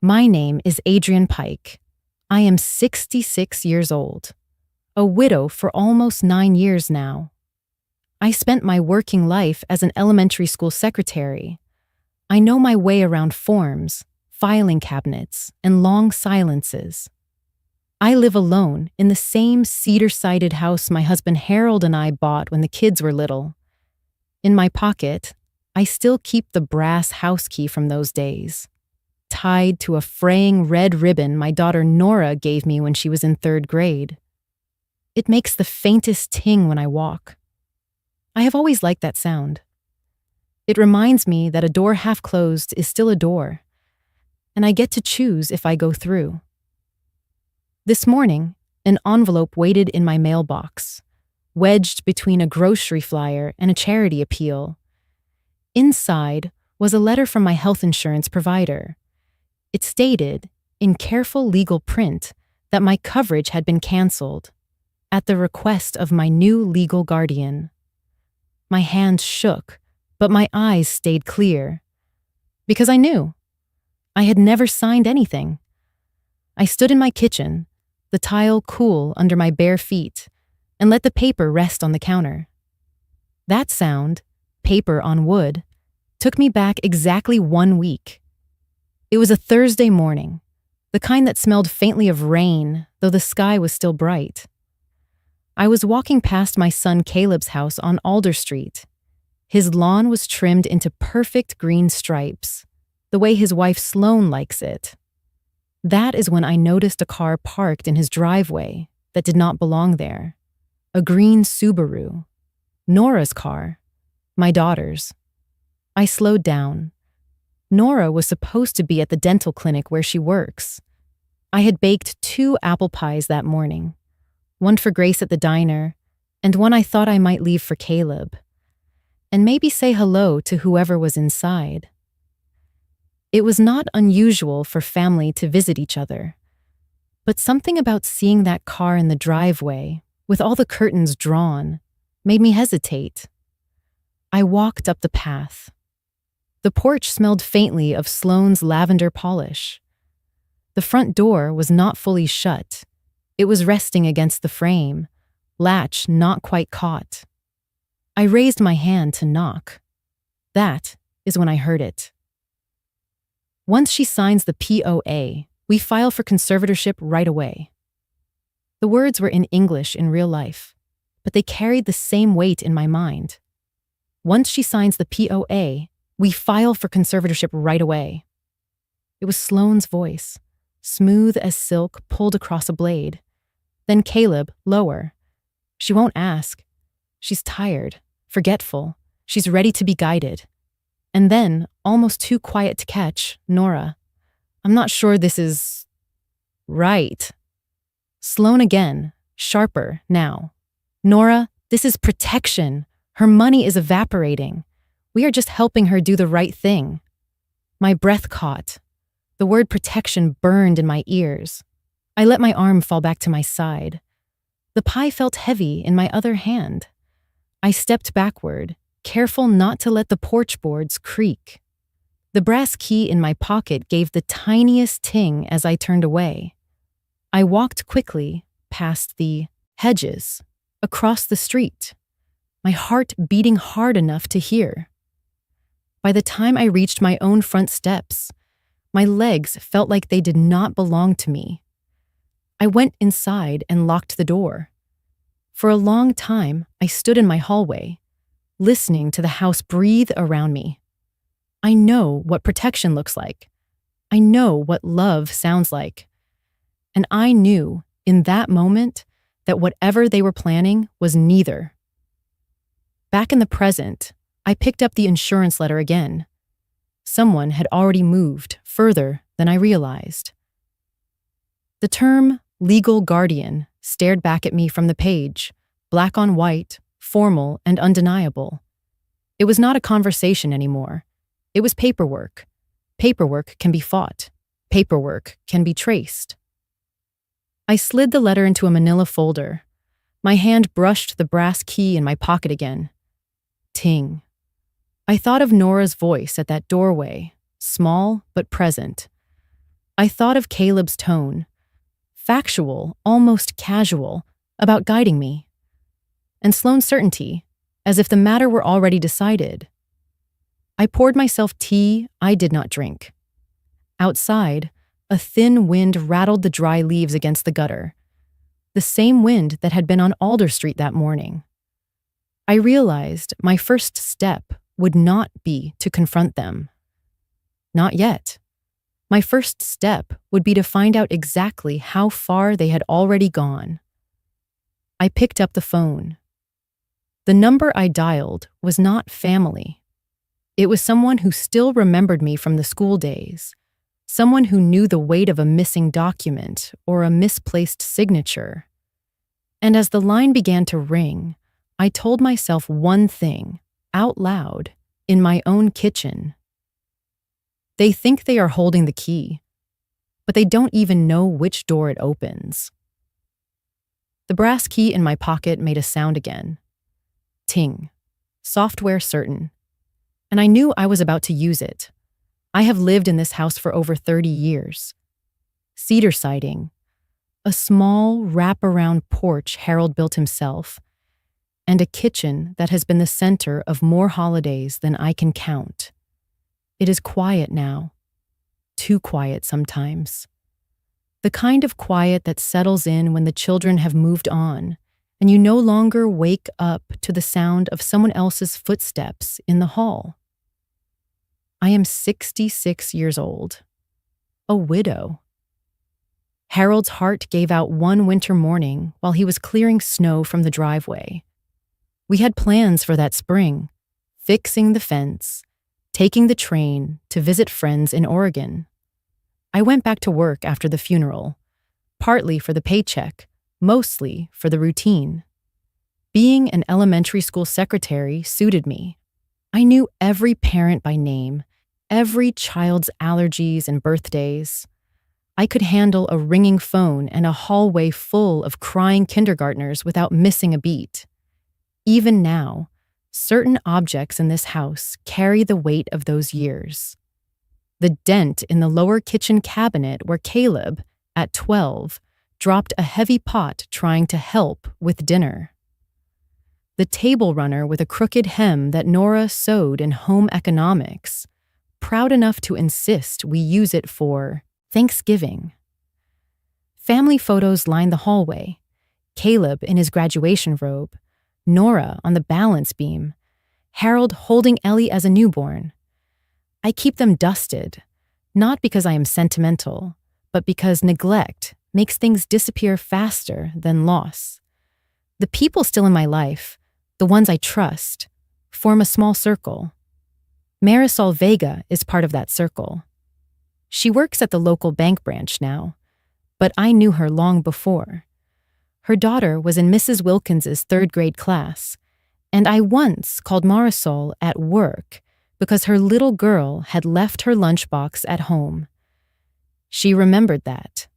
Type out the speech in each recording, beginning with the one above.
My name is Adrian Pike. I am 66 years old, a widow for almost 9 years now. I spent my working life as an elementary school secretary. I know my way around forms, filing cabinets, and long silences. I live alone in the same cedar-sided house my husband Harold and I bought when the kids were little. In my pocket, I still keep the brass house key from those days, tied to a fraying red ribbon my daughter Nora gave me when she was in 3rd grade. It makes the faintest ting when I walk. I have always liked that sound. It reminds me that a door half closed is still a door, and I get to choose if I go through. This morning, an envelope waited in my mailbox, wedged between a grocery flyer and a charity appeal. Inside was a letter from my health insurance provider. It stated, in careful legal print, that my coverage had been canceled, at the request of my new legal guardian. My hands shook, but my eyes stayed clear. Because I knew. I had never signed anything. I stood in my kitchen, the tile cool under my bare feet, and let the paper rest on the counter. That sound, paper on wood, took me back exactly 1 week. It was a Thursday morning, the kind that smelled faintly of rain, though the sky was still bright. I was walking past my son Caleb's house on Alder Street. His lawn was trimmed into perfect green stripes, the way his wife Sloane likes it. That is when I noticed a car parked in his driveway that did not belong there. A green Subaru. Nora's car. My daughter's. I slowed down. Nora was supposed to be at the dental clinic where she works. I had baked 2 apple pies that morning, one for Grace at the diner, and one I thought I might leave for Caleb, and maybe say hello to whoever was inside. It was not unusual for family to visit each other, but something about seeing that car in the driveway, with all the curtains drawn, made me hesitate. I walked up the path. The porch smelled faintly of Sloane's lavender polish. The front door was not fully shut. It was resting against the frame, latch not quite caught. I raised my hand to knock. That is when I heard it. Once she signs the POA, we file for conservatorship right away. The words were in English in real life, but they carried the same weight in my mind. Once she signs the POA, we file for conservatorship right away. It was Sloane's voice, smooth as silk pulled across a blade. Then Caleb, lower. She won't ask. She's tired, forgetful. She's ready to be guided. And then, almost too quiet to catch, Nora. I'm not sure this is right. Sloane again, sharper now. Nora, this is protection. Her money is evaporating. We are just helping her do the right thing. My breath caught. The word protection burned in my ears. I let my arm fall back to my side. The pie felt heavy in my other hand. I stepped backward, careful not to let the porch boards creak. The brass key in my pocket gave the tiniest ting as I turned away. I walked quickly past the hedges, across the street, my heart beating hard enough to hear. By the time I reached my own front steps, my legs felt like they did not belong to me. I went inside and locked the door. For a long time, I stood in my hallway, listening to the house breathe around me. I know what protection looks like. I know what love sounds like. And I knew, in that moment, that whatever they were planning was neither. Back in the present, I picked up the insurance letter again. Someone had already moved further than I realized. The term legal guardian stared back at me from the page, black on white, formal and undeniable. It was not a conversation anymore. It was paperwork. Paperwork can be fought. Paperwork can be traced. I slid the letter into a manila folder. My hand brushed the brass key in my pocket again. Ting. I thought of Nora's voice at that doorway, small but present. I thought of Caleb's tone, factual, almost casual, about guiding me, and Sloane's certainty, as if the matter were already decided. I poured myself tea I did not drink. Outside, a thin wind rattled the dry leaves against the gutter, the same wind that had been on Alder Street that morning. I realized my first step would not be to confront them. Not yet. My first step would be to find out exactly how far they had already gone. I picked up the phone. The number I dialed was not family. It was someone who still remembered me from the school days, someone who knew the weight of a missing document or a misplaced signature. And as the line began to ring, I told myself one thing, out loud, in my own kitchen. They think they are holding the key, but they don't even know which door it opens. The brass key in my pocket made a sound again. Ting. Software certain. And I knew I was about to use it. I have lived in this house for over 30 years. Cedar siding. A small, wraparound porch Harold built himself, and a kitchen that has been the center of more holidays than I can count. It is quiet now. Too quiet sometimes. The kind of quiet that settles in when the children have moved on, and you no longer wake up to the sound of someone else's footsteps in the hall. I am 66 years old. A widow. Harold's heart gave out one winter morning while he was clearing snow from the driveway. We had plans for that spring, fixing the fence, taking the train to visit friends in Oregon. I went back to work after the funeral, partly for the paycheck, mostly for the routine. Being an elementary school secretary suited me. I knew every parent by name, every child's allergies and birthdays. I could handle a ringing phone and a hallway full of crying kindergartners without missing a beat. Even now, certain objects in this house carry the weight of those years. The dent in the lower kitchen cabinet where Caleb, at 12, dropped a heavy pot trying to help with dinner. The table runner with a crooked hem that Nora sewed in home economics, proud enough to insist we use it for Thanksgiving. Family photos line the hallway. Caleb in his graduation robe, Nora on the balance beam, Harold holding Ellie as a newborn. I keep them dusted, not because I am sentimental, but because neglect makes things disappear faster than loss. The people still in my life, the ones I trust, form a small circle. Marisol Vega is part of that circle. She works at the local bank branch now, but I knew her long before. Her daughter was in Mrs. Wilkins's third-grade class, and I once called Marisol at work because her little girl had left her lunchbox at home. She remembered that.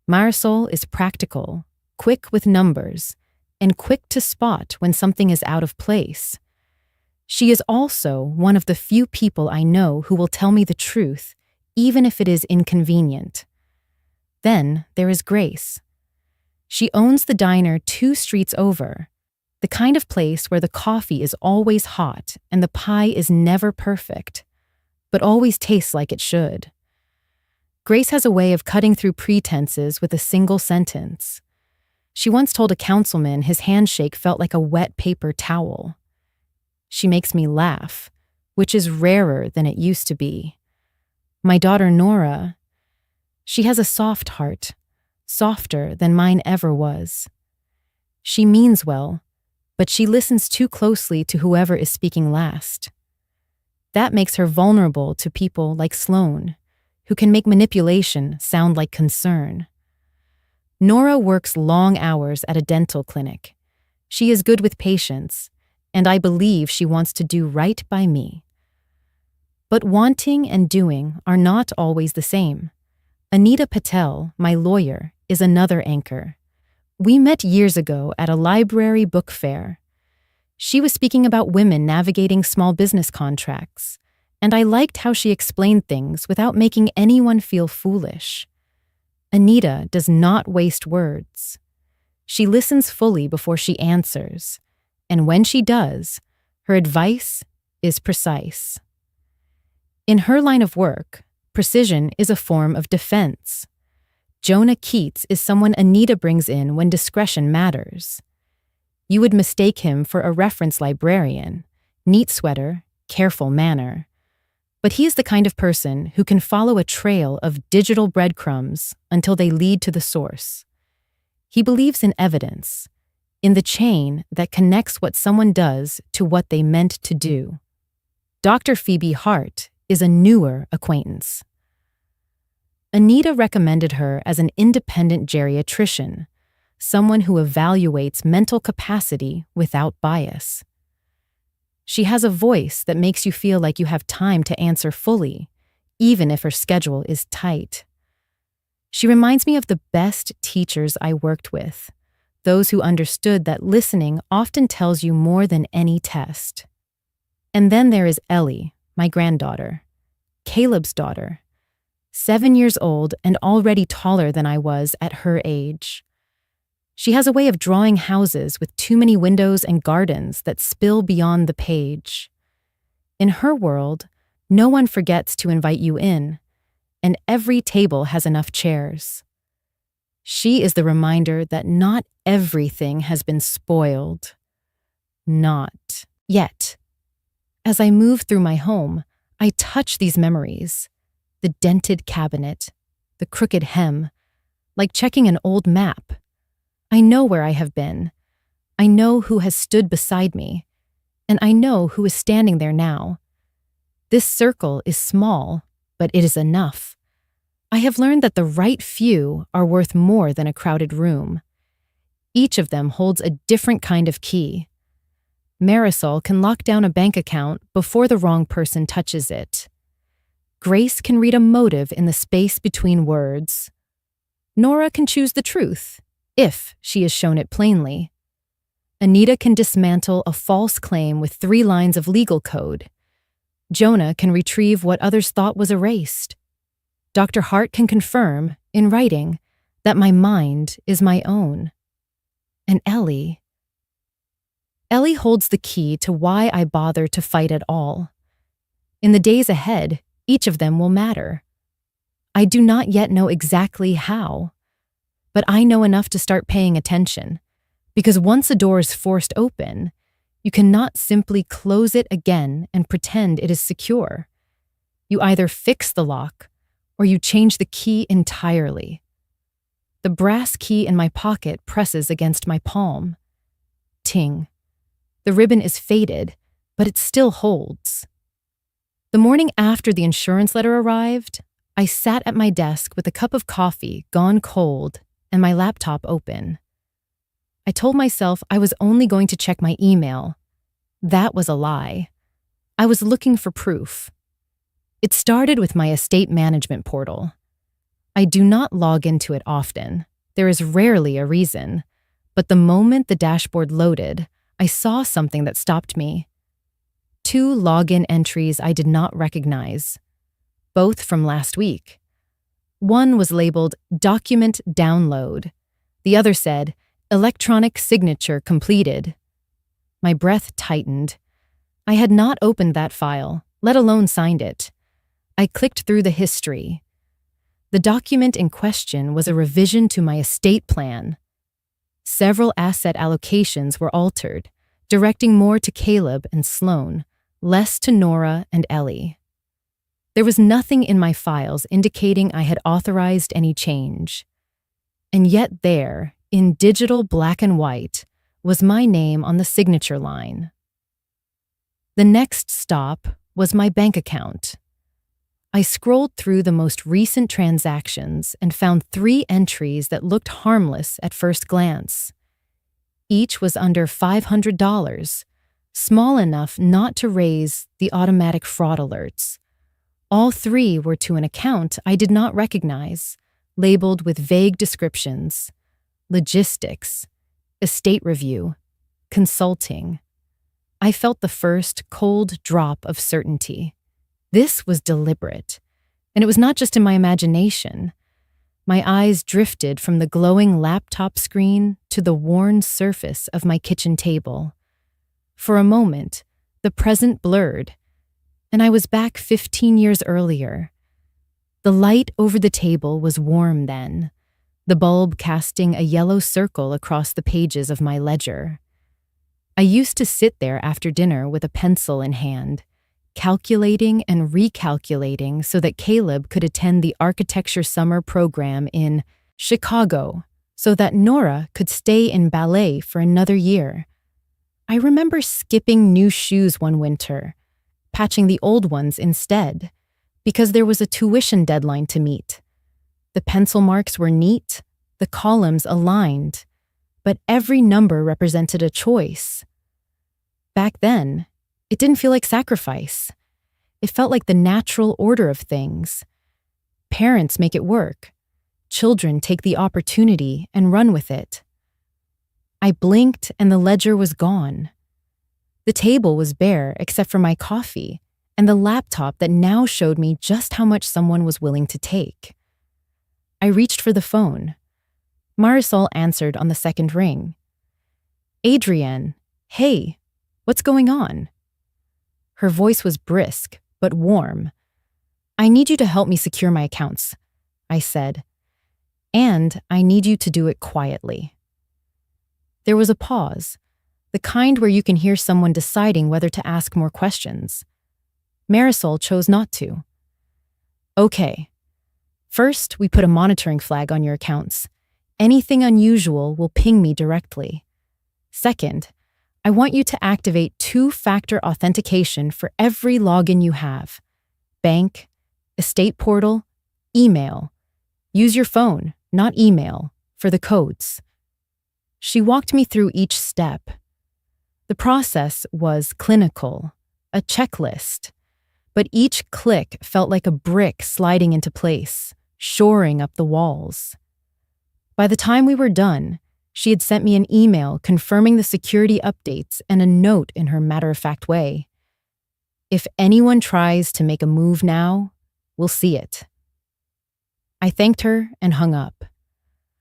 Marisol is practical, quick with numbers, and quick to spot when something is out of place. She is also one of the few people I know who will tell me the truth, even if it is inconvenient. Then there is Grace. She owns the diner 2 streets over, the kind of place where the coffee is always hot and the pie is never perfect, but always tastes like it should. Grace has a way of cutting through pretenses with a single sentence. She once told a councilman his handshake felt like a wet paper towel. She makes me laugh, which is rarer than it used to be. My daughter Nora, she has a soft heart, softer than mine ever was. She means well, but she listens too closely to whoever is speaking last. That makes her vulnerable to people like Sloane, who can make manipulation sound like concern. Nora works long hours at a dental clinic. She is good with patients, and I believe she wants to do right by me. But wanting and doing are not always the same. Anita Patel, my lawyer, is another anchor. We met years ago at a library book fair. She was speaking about women navigating small business contracts, and I liked how she explained things without making anyone feel foolish. Anita does not waste words. She listens fully before she answers, and when she does, her advice is precise. In her line of work, precision is a form of defense. Jonah Keats is someone Anita brings in when discretion matters. You would mistake him for a reference librarian, neat sweater, careful manner. But he is the kind of person who can follow a trail of digital breadcrumbs until they lead to the source. He believes in evidence, in the chain that connects what someone does to what they meant to do. Dr. Phoebe Hart is a newer acquaintance. Anita recommended her as an independent geriatrician, someone who evaluates mental capacity without bias. She has a voice that makes you feel like you have time to answer fully, even if her schedule is tight. She reminds me of the best teachers I worked with, those who understood that listening often tells you more than any test. And then there is Ellie, my granddaughter, Caleb's daughter, 7 years old and already taller than I was at her age. She has a way of drawing houses with too many windows and gardens that spill beyond the page. In her world, no one forgets to invite you in, and every table has enough chairs. She is the reminder that not everything has been spoiled. Not yet. As I move through my home, I touch these memories. The dented cabinet, the crooked hem, like checking an old map. I know where I have been. I know who has stood beside me, and I know who is standing there now. This circle is small, but it is enough. I have learned that the right few are worth more than a crowded room. Each of them holds a different kind of key. Marisol can lock down a bank account before the wrong person touches it. Grace can read a motive in the space between words. Nora can choose the truth, if she is shown it plainly. Anita can dismantle a false claim with 3 lines of legal code. Jonah can retrieve what others thought was erased. Dr. Hart can confirm, in writing, that my mind is my own. And Ellie holds the key to why I bother to fight at all. In the days ahead, each of them will matter. I do not yet know exactly how, but I know enough to start paying attention, because once a door is forced open, you cannot simply close it again and pretend it is secure. You either fix the lock, or you change the key entirely. The brass key in my pocket presses against my palm. Ting. The ribbon is faded, but it still holds. The morning after the insurance letter arrived, I sat at my desk with a cup of coffee gone cold and my laptop open. I told myself I was only going to check my email. That was a lie. I was looking for proof. It started with my estate management portal. I do not log into it often. There is rarely a reason. But the moment the dashboard loaded, I saw something that stopped me. 2 login entries I did not recognize, both from last week. One was labeled Document Download. The other said, Electronic Signature Completed. My breath tightened. I had not opened that file, let alone signed it. I clicked through the history. The document in question was a revision to my estate plan. Several asset allocations were altered, directing more to Caleb and Sloan, less to Nora and Ellie. There was nothing in my files indicating I had authorized any change. And yet there, in digital black and white, was my name on the signature line. The next stop was my bank account. I scrolled through the most recent transactions and found 3 entries that looked harmless at first glance. Each was under $500, small enough not to raise the automatic fraud alerts. All 3 were to an account I did not recognize, labeled with vague descriptions: logistics, estate review, consulting. I felt the first cold drop of certainty. This was deliberate, and it was not just in my imagination. My eyes drifted from the glowing laptop screen to the worn surface of my kitchen table. For a moment, the present blurred, and I was back 15 years earlier. The light over the table was warm then, the bulb casting a yellow circle across the pages of my ledger. I used to sit there after dinner with a pencil in hand, calculating and recalculating so that Caleb could attend the architecture summer program in Chicago, so that Nora could stay in ballet for another year. I remember skipping new shoes one winter, patching the old ones instead, because there was a tuition deadline to meet. The pencil marks were neat, the columns aligned, but every number represented a choice. Back then, it didn't feel like sacrifice. It felt like the natural order of things. Parents make it work. Children take the opportunity and run with it. I blinked and the ledger was gone. The table was bare except for my coffee and the laptop that now showed me just how much someone was willing to take. I reached for the phone. Marisol answered on the second ring. "Adrienne, hey, what's going on?" Her voice was brisk, but warm. "I need you to help me secure my accounts," I said. "And I need you to do it quietly." There was a pause, the kind where you can hear someone deciding whether to ask more questions. Marisol chose not to. "Okay. First, we put a monitoring flag on your accounts. Anything unusual will ping me directly. Second, I want you to activate two-factor authentication for every login you have. Bank, estate portal, email. Use your phone, not email, for the codes." She walked me through each step. The process was clinical, a checklist, but each click felt like a brick sliding into place, shoring up the walls. By the time we were done, she had sent me an email confirming the security updates and a note in her matter-of-fact way. "If anyone tries to make a move now, we'll see it." I thanked her and hung up.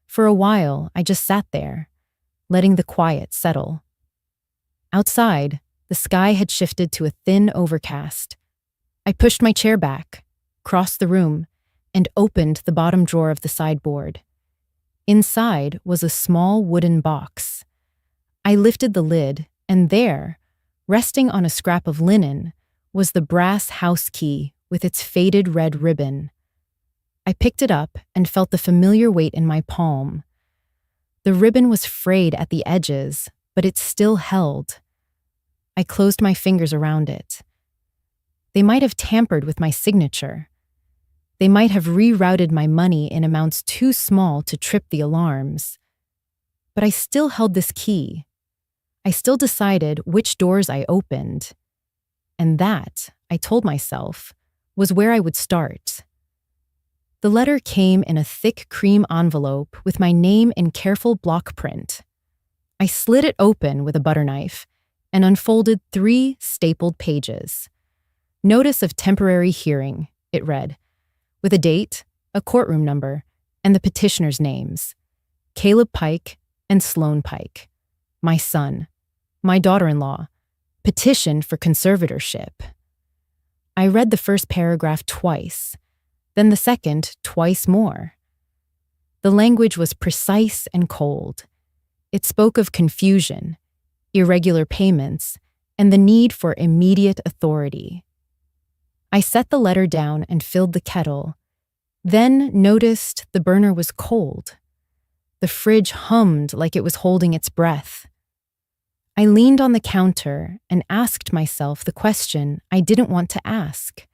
For a while, I just sat there, letting the quiet settle. Outside, the sky had shifted to a thin overcast. I pushed my chair back, crossed the room, and opened the bottom drawer of the sideboard. Inside was a small wooden box. I lifted the lid, and there, resting on a scrap of linen, was the brass house key with its faded red ribbon. I picked it up and felt the familiar weight in my palm. The ribbon was frayed at the edges, but it still held. I closed my fingers around it. They might have tampered with my signature. They might have rerouted my money in amounts too small to trip the alarms. But I still held this key. I still decided which doors I opened. And that, I told myself, was where I would start. The letter came in a thick cream envelope with my name in careful block print. I slid it open with a butter knife and unfolded 3 stapled pages. "Notice of temporary hearing," it read, with a date, a courtroom number, and the petitioner's names: Caleb Pike and Sloan Pike. My son, my daughter-in-law, petition for conservatorship. I read the first paragraph twice, then the second twice more. The language was precise and cold. It spoke of confusion, irregular payments, and the need for immediate authority. I set the letter down and filled the kettle, then noticed the burner was cold. The fridge hummed like it was holding its breath. I leaned on the counter and asked myself the question I didn't want to ask.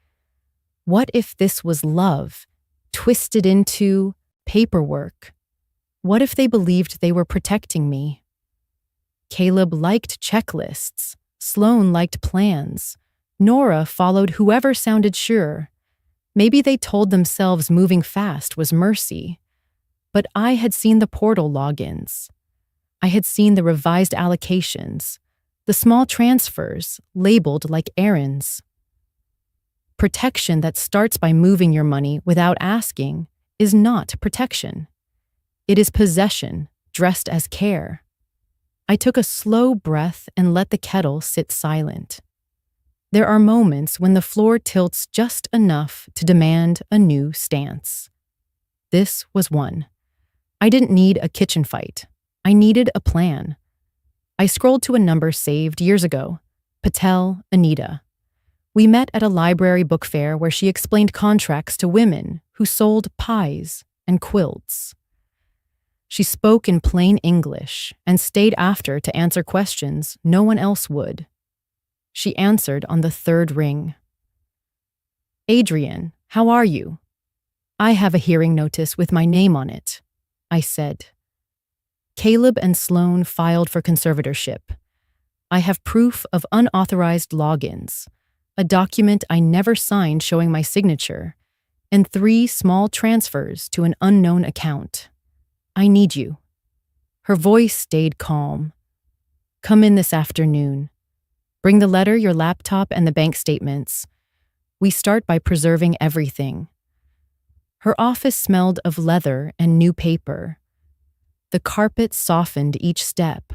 What if this was love, twisted into paperwork? What if they believed they were protecting me? Caleb liked checklists. Sloan liked plans. Nora followed whoever sounded sure. Maybe they told themselves moving fast was mercy. But I had seen the portal logins. I had seen the revised allocations, the small transfers labeled like errands. Protection that starts by moving your money without asking is not protection. It is possession dressed as care. I took a slow breath and let the kettle sit silent. There are moments when the floor tilts just enough to demand a new stance. This was one. I didn't need a kitchen fight. I needed a plan. I scrolled to a number saved years ago. Patel, Anita. We met at a library book fair where she explained contracts to women who sold pies and quilts. She spoke in plain English and stayed after to answer questions no one else would. She answered on the third ring. "Adrian, how are you?" "I have a hearing notice with my name on it," I said. "Caleb and Sloan filed for conservatorship. I have proof of unauthorized logins, a document I never signed showing my signature, and 3 small transfers to an unknown account. I need you." Her voice stayed calm. "Come in this afternoon. Bring the letter, your laptop, and the bank statements. We start by preserving everything." Her office smelled of leather and new paper. The carpet softened each step.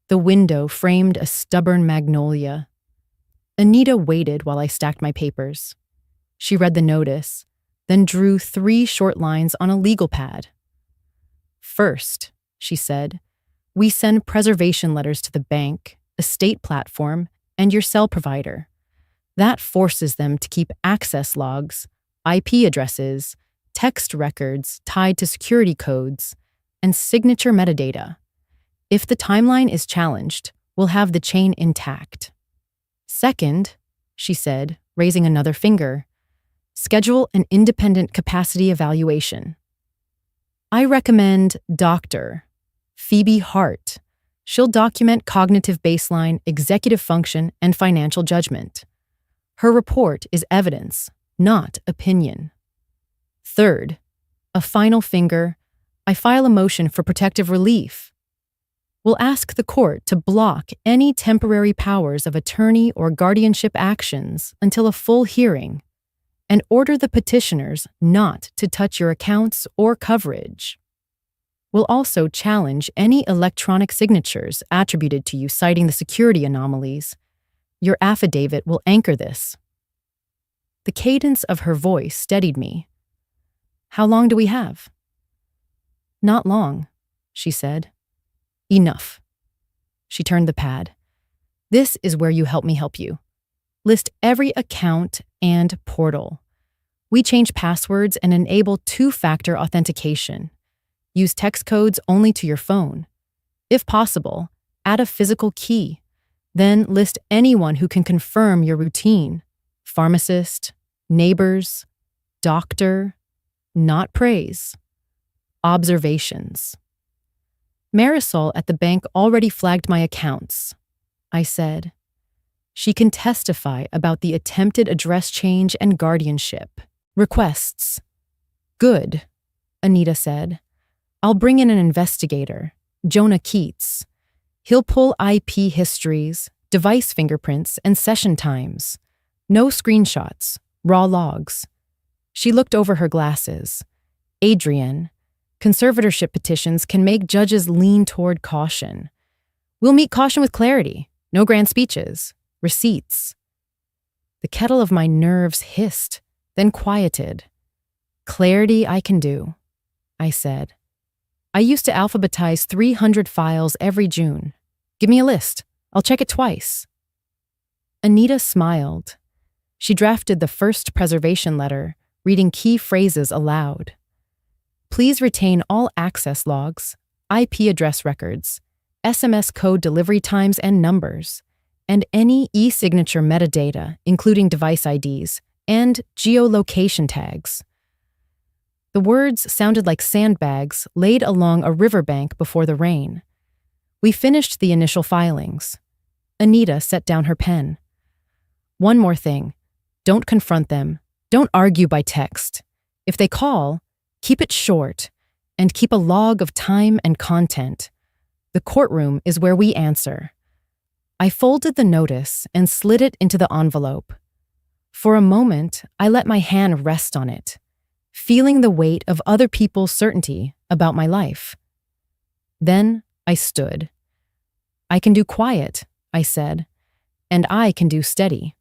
The window framed a stubborn magnolia. Anita waited while I stacked my papers. She read the notice, then drew 3 short lines on a legal pad. "First," she said, "we send preservation letters to the bank, estate platform, and your cell provider. That forces them to keep access logs, IP addresses, text records tied to security codes, and signature metadata. If the timeline is challenged, we'll have the chain intact. Second," she said, raising another finger, "schedule an independent capacity evaluation. I recommend Dr. Phoebe Hart. She'll document cognitive baseline, executive function, and financial judgment. Her report is evidence, not opinion. Third, a final finger, I file a motion for protective relief. We'll ask the court to block any temporary powers of attorney or guardianship actions until a full hearing, and order the petitioners not to touch your accounts or coverage. We'll also challenge any electronic signatures attributed to you citing the security anomalies. Your affidavit will anchor this." The cadence of her voice steadied me. "How long do we have?" "Not long," she said. "Enough." She turned the pad. "This is where you help me help you. List every account and portal. We change passwords and enable 2-factor authentication. Use text codes only to your phone. If possible, add a physical key. Then list anyone who can confirm your routine. Pharmacist, neighbors, doctor, not praise. Observations." "Marisol at the bank already flagged my accounts," I said. "She can testify about the attempted address change and guardianship. Requests." "Good," Anita said. "I'll bring in an investigator, Jonah Keats. He'll pull IP histories, device fingerprints, and session times. No screenshots, raw logs." She looked over her glasses. "Adrian, conservatorship petitions can make judges lean toward caution. We'll meet caution with clarity, no grand speeches, receipts." The kettle of my nerves hissed, then quieted. "Clarity I can do," I said. "I used to alphabetize 300 files every June. Give me a list. I'll check it twice." Anita smiled. She drafted the first preservation letter, reading key phrases aloud. "Please retain all access logs, IP address records, SMS code delivery times and numbers, and any e-signature metadata, including device IDs, and geolocation tags." The words sounded like sandbags laid along a riverbank before the rain. We finished the initial filings. Anita set down her pen. "One more thing. Don't confront them. Don't argue by text. If they call, keep it short, and keep a log of time and content. The courtroom is where we answer." I folded the notice and slid it into the envelope. For a moment, I let my hand rest on it, feeling the weight of other people's certainty about my life. Then I stood. I can do quiet, I said, and I can do steady.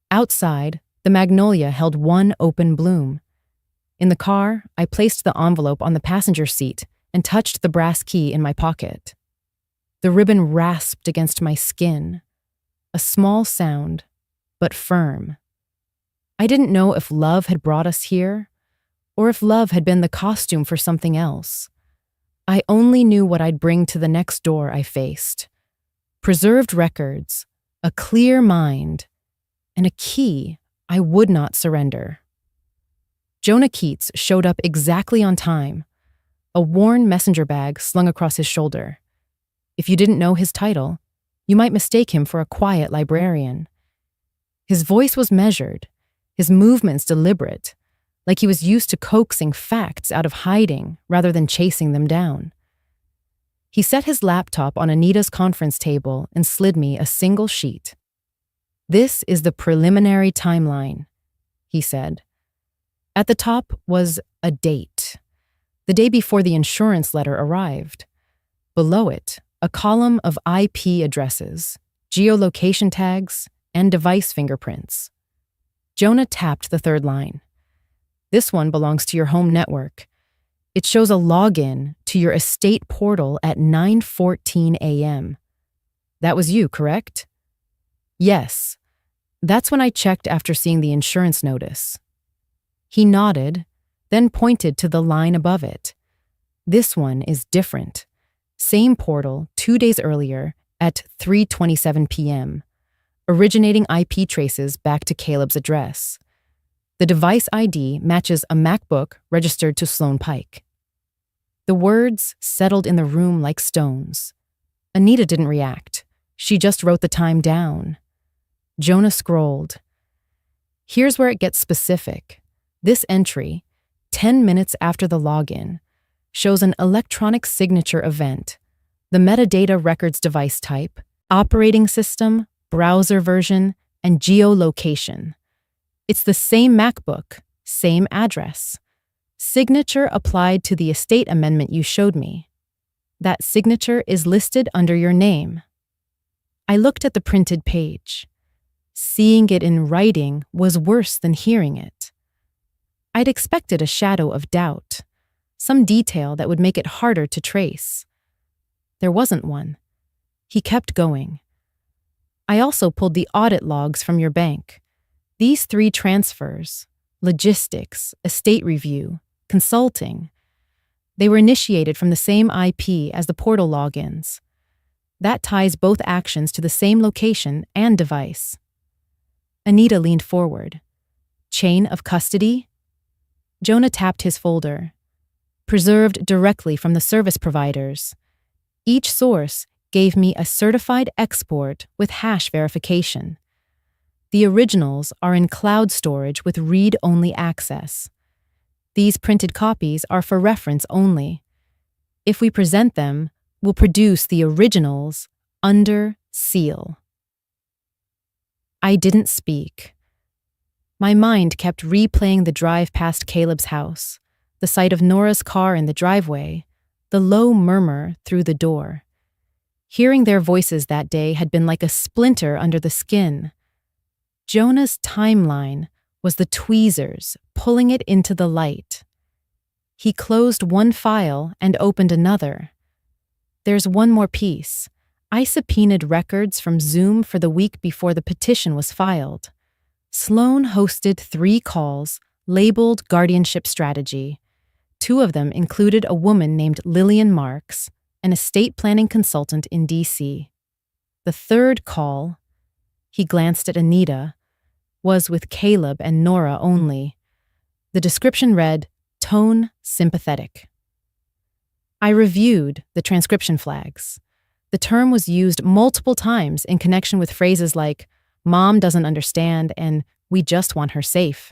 Outside, the magnolia held one open bloom. In the car, I placed the envelope on the passenger seat and touched the brass key in my pocket. The ribbon rasped against my skin, a small sound, but firm. I didn't know if love had brought us here, or if love had been the costume for something else. I only knew what I'd bring to the next door I faced. Preserved records, a clear mind, and a key I would not surrender. Jonah Keats showed up exactly on time, a worn messenger bag slung across his shoulder. If you didn't know his title, you might mistake him for a quiet librarian. His voice was measured, his movements deliberate, like he was used to coaxing facts out of hiding rather than chasing them down. He set his laptop on Anita's conference table and slid me a single sheet. "This is the preliminary timeline," he said. At the top was a date, the day before the insurance letter arrived. Below it, a column of IP addresses, geolocation tags, and device fingerprints. Jonah tapped the third line. "This one belongs to your home network. It shows a login to your estate portal at 9:14 a.m. That was you, correct?" "Yes. That's when I checked after seeing the insurance notice." He nodded, then pointed to the line above it. "This one is different. Same portal 2 days earlier at 3:27 p.m., originating IP traces back to Caleb's address. The device ID matches a MacBook registered to Sloan Pike." The words settled in the room like stones. Anita didn't react. She just wrote the time down. Jonah scrolled. "Here's where it gets specific. This entry, 10 minutes after the login, shows an electronic signature event, the metadata records device type, operating system, browser version, and geolocation. It's the same MacBook, same address. Signature applied to the estate amendment you showed me. That signature is listed under your name." I looked at the printed page. Seeing it in writing was worse than hearing it. I'd expected a shadow of doubt, some detail that would make it harder to trace. There wasn't one. He kept going. "I also pulled the audit logs from your bank. These 3 transfers, logistics, estate review, consulting, they were initiated from the same IP as the portal logins. That ties both actions to the same location and device." Anita leaned forward. "Chain of custody?" Jonah tapped his folder. "Preserved directly from the service providers. Each source gave me a certified export with hash verification. The originals are in cloud storage with read-only access. These printed copies are for reference only. If we present them, we'll produce the originals under seal." I didn't speak. My mind kept replaying the drive past Caleb's house, the sight of Nora's car in the driveway, the low murmur through the door. Hearing their voices that day had been like a splinter under the skin. Jonah's timeline was the tweezers pulling it into the light. He closed one file and opened another. There's one more piece. I subpoenaed records from Zoom for the week before the petition was filed. Sloan hosted 3 calls labeled guardianship strategy. 2 of them included a woman named Lillian Marks, an estate planning consultant in D.C. The 3rd call, he glanced at Anita, was with Caleb and Nora only. The description read, "Tone sympathetic." I reviewed the transcription flags. The term was used multiple times in connection with phrases like, "Mom doesn't understand," and "We just want her safe."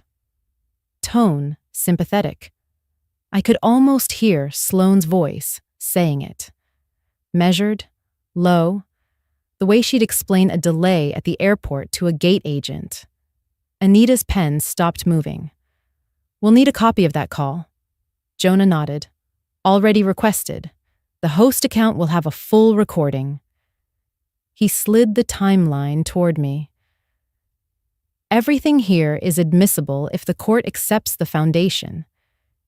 Tone sympathetic. I could almost hear Sloane's voice saying it. Measured, low, the way she'd explain a delay at the airport to a gate agent. Anita's pen stopped moving. We'll need a copy of that call. Jonah nodded. Already requested. The host account will have a full recording. He slid the timeline toward me. Everything here is admissible if the court accepts the foundation.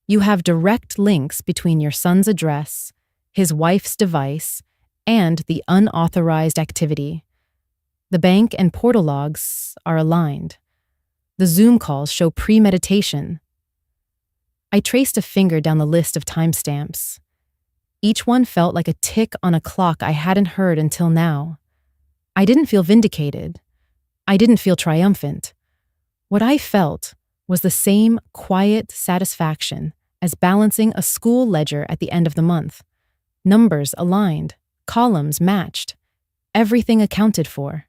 You have direct links between your son's address, his wife's device, and the unauthorized activity. The bank and portal logs are aligned. The Zoom calls show premeditation. I traced a finger down the list of timestamps. Each one felt like a tick on a clock I hadn't heard until now. I didn't feel vindicated. I didn't feel triumphant. What I felt was the same quiet satisfaction as balancing a school ledger at the end of the month. Numbers aligned, columns matched, everything accounted for.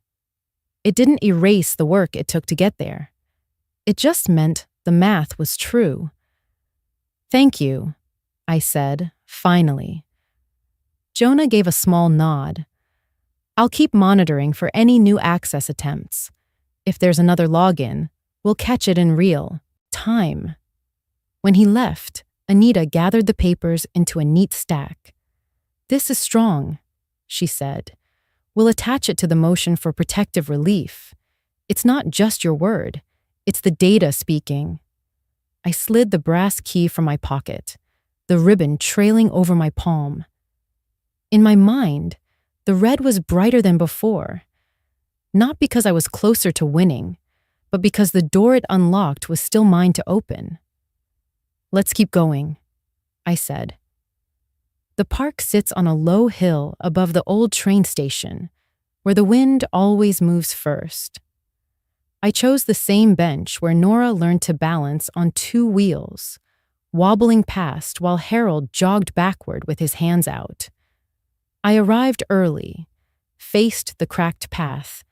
It didn't erase the work it took to get there. It just meant the math was true. Thank you, I said, finally. Jonah gave a small nod. I'll keep monitoring for any new access attempts. If there's another login, we'll catch it in real time. When he left, Anita gathered the papers into a neat stack. This is strong, she said. We'll attach it to the motion for protective relief. It's not just your word. It's the data speaking. I slid the brass key from my pocket, the ribbon trailing over my palm. In my mind, the red was brighter than before. Not because I was closer to winning, but because the door it unlocked was still mine to open. Let's keep going, I said. The park sits on a low hill above the old train station, where the wind always moves first. I chose the same bench where Nora learned to balance on 2 wheels, wobbling past while Harold jogged backward with his hands out. I arrived early, faced the cracked path,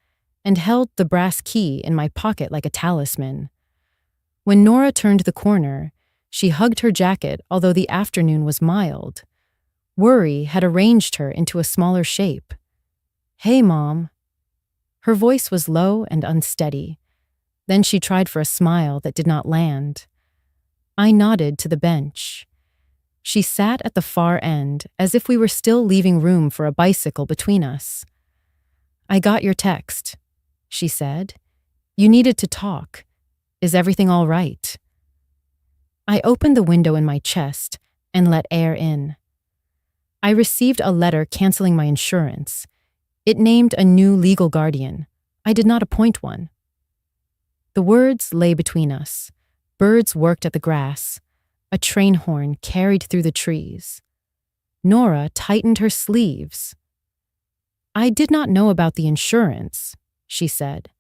and held the brass key in my pocket like a talisman. When Nora turned the corner, she hugged her jacket, although the afternoon was mild. Worry had arranged her into a smaller shape. Hey, Mom. Her voice was low and unsteady. Then she tried for a smile that did not land. I nodded to the bench. She sat at the far end, as if we were still leaving room for a bicycle between us. I got your text, she said. You needed to talk. Is everything all right? I opened the window in my chest and let air in. I received a letter canceling my insurance. It named a new legal guardian. I did not appoint one. The words lay between us. Birds worked at the grass. A train horn carried through the trees. Nora tightened her sleeves. I did not know about the insurance, she said.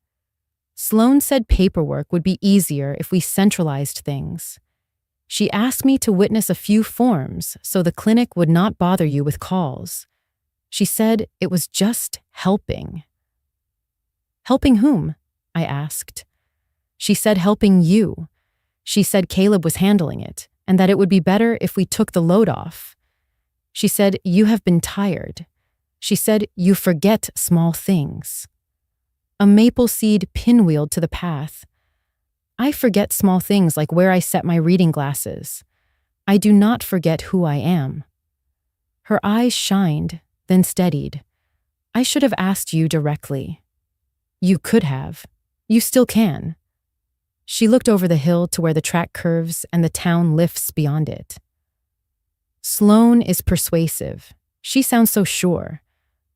Sloan said paperwork would be easier if we centralized things. She asked me to witness a few forms so the clinic would not bother you with calls. She said it was just helping. Helping whom? I asked. She said helping you. She said Caleb was handling it, and that it would be better if we took the load off. She said you have been tired. She said you forget small things. A maple seed pinwheeled to the path. I forget small things like where I set my reading glasses. I do not forget who I am. Her eyes shined, then steadied. I should have asked you directly. You could have. You still can. She looked over the hill to where the track curves and the town lifts beyond it. Sloan is persuasive. She sounds so sure.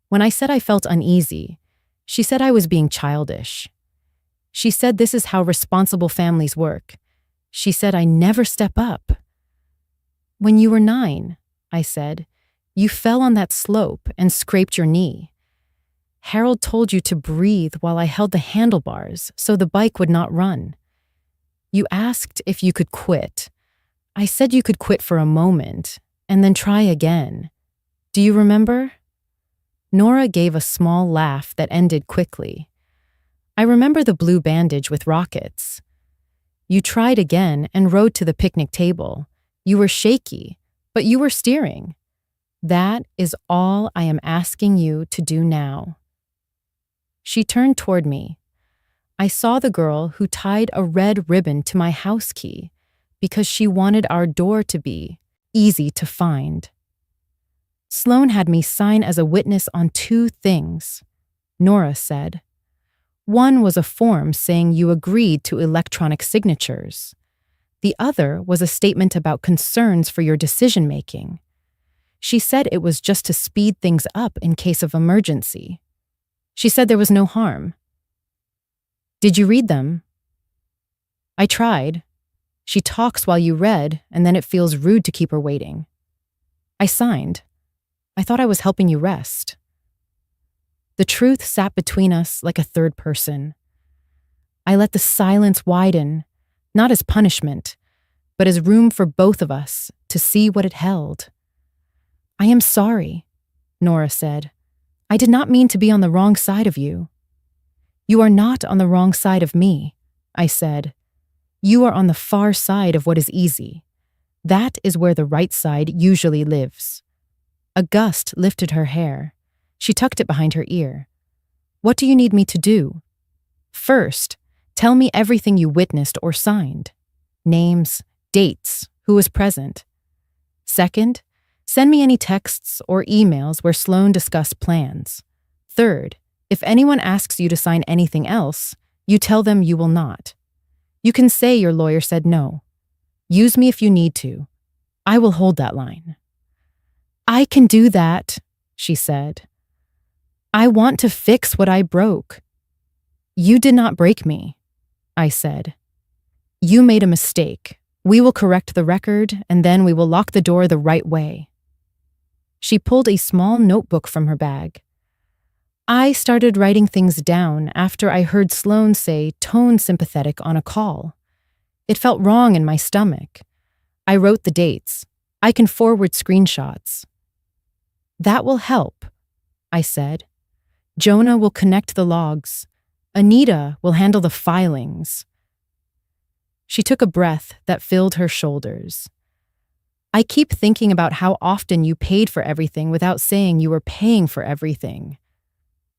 When I said I felt uneasy, she said I was being childish. She said this is how responsible families work. She said I never step up. When you were 9, I said, you fell on that slope and scraped your knee. Harold told you to breathe while I held the handlebars so the bike would not run. You asked if you could quit. I said you could quit for a moment and then try again. Do you remember? Nora gave a small laugh that ended quickly. I remember the blue bandage with rockets. You tried again and rode to the picnic table. You were shaky, but you were steering. That is all I am asking you to do now. She turned toward me. I saw the girl who tied a red ribbon to my house key because she wanted our door to be easy to find. Sloan had me sign as a witness on 2 things, Nora said. One was a form saying you agreed to electronic signatures. The other was a statement about concerns for your decision-making. She said it was just to speed things up in case of emergency. She said there was no harm. Did you read them? I tried. She talks while you read, and then it feels rude to keep her waiting. I signed. I thought I was helping you rest. The truth sat between us like a third person. I let the silence widen, not as punishment, but as room for both of us to see what it held. I am sorry, Nora said. I did not mean to be on the wrong side of you. You are not on the wrong side of me, I said. You are on the far side of what is easy. That is where the right side usually lives. A gust lifted her hair. She tucked it behind her ear. What do you need me to do? First, tell me everything you witnessed or signed. Names, dates, who was present. Second, send me any texts or emails where Sloan discussed plans. Third, if anyone asks you to sign anything else, you tell them you will not. You can say your lawyer said no. Use me if you need to. I will hold that line. I can do that, she said. I want to fix what I broke. You did not break me, I said. You made a mistake. We will correct the record, and then we will lock the door the right way. She pulled a small notebook from her bag. I started writing things down after I heard Sloan say tone sympathetic on a call. It felt wrong in my stomach. I wrote the dates. I can forward screenshots. That will help, I said. Jonah will connect the logs. Anita will handle the filings. She took a breath that filled her shoulders. I keep thinking about how often you paid for everything without saying you were paying for everything.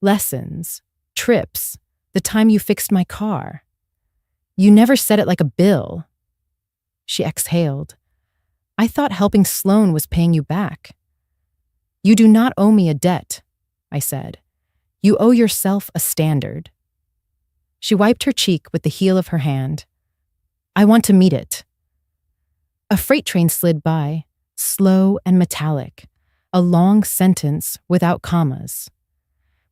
Lessons, trips, the time you fixed my car. You never said it like a bill. She exhaled. I thought helping Sloan was paying you back. You do not owe me a debt, I said. You owe yourself a standard. She wiped her cheek with the heel of her hand. I want to meet it. A freight train slid by, slow and metallic, a long sentence without commas.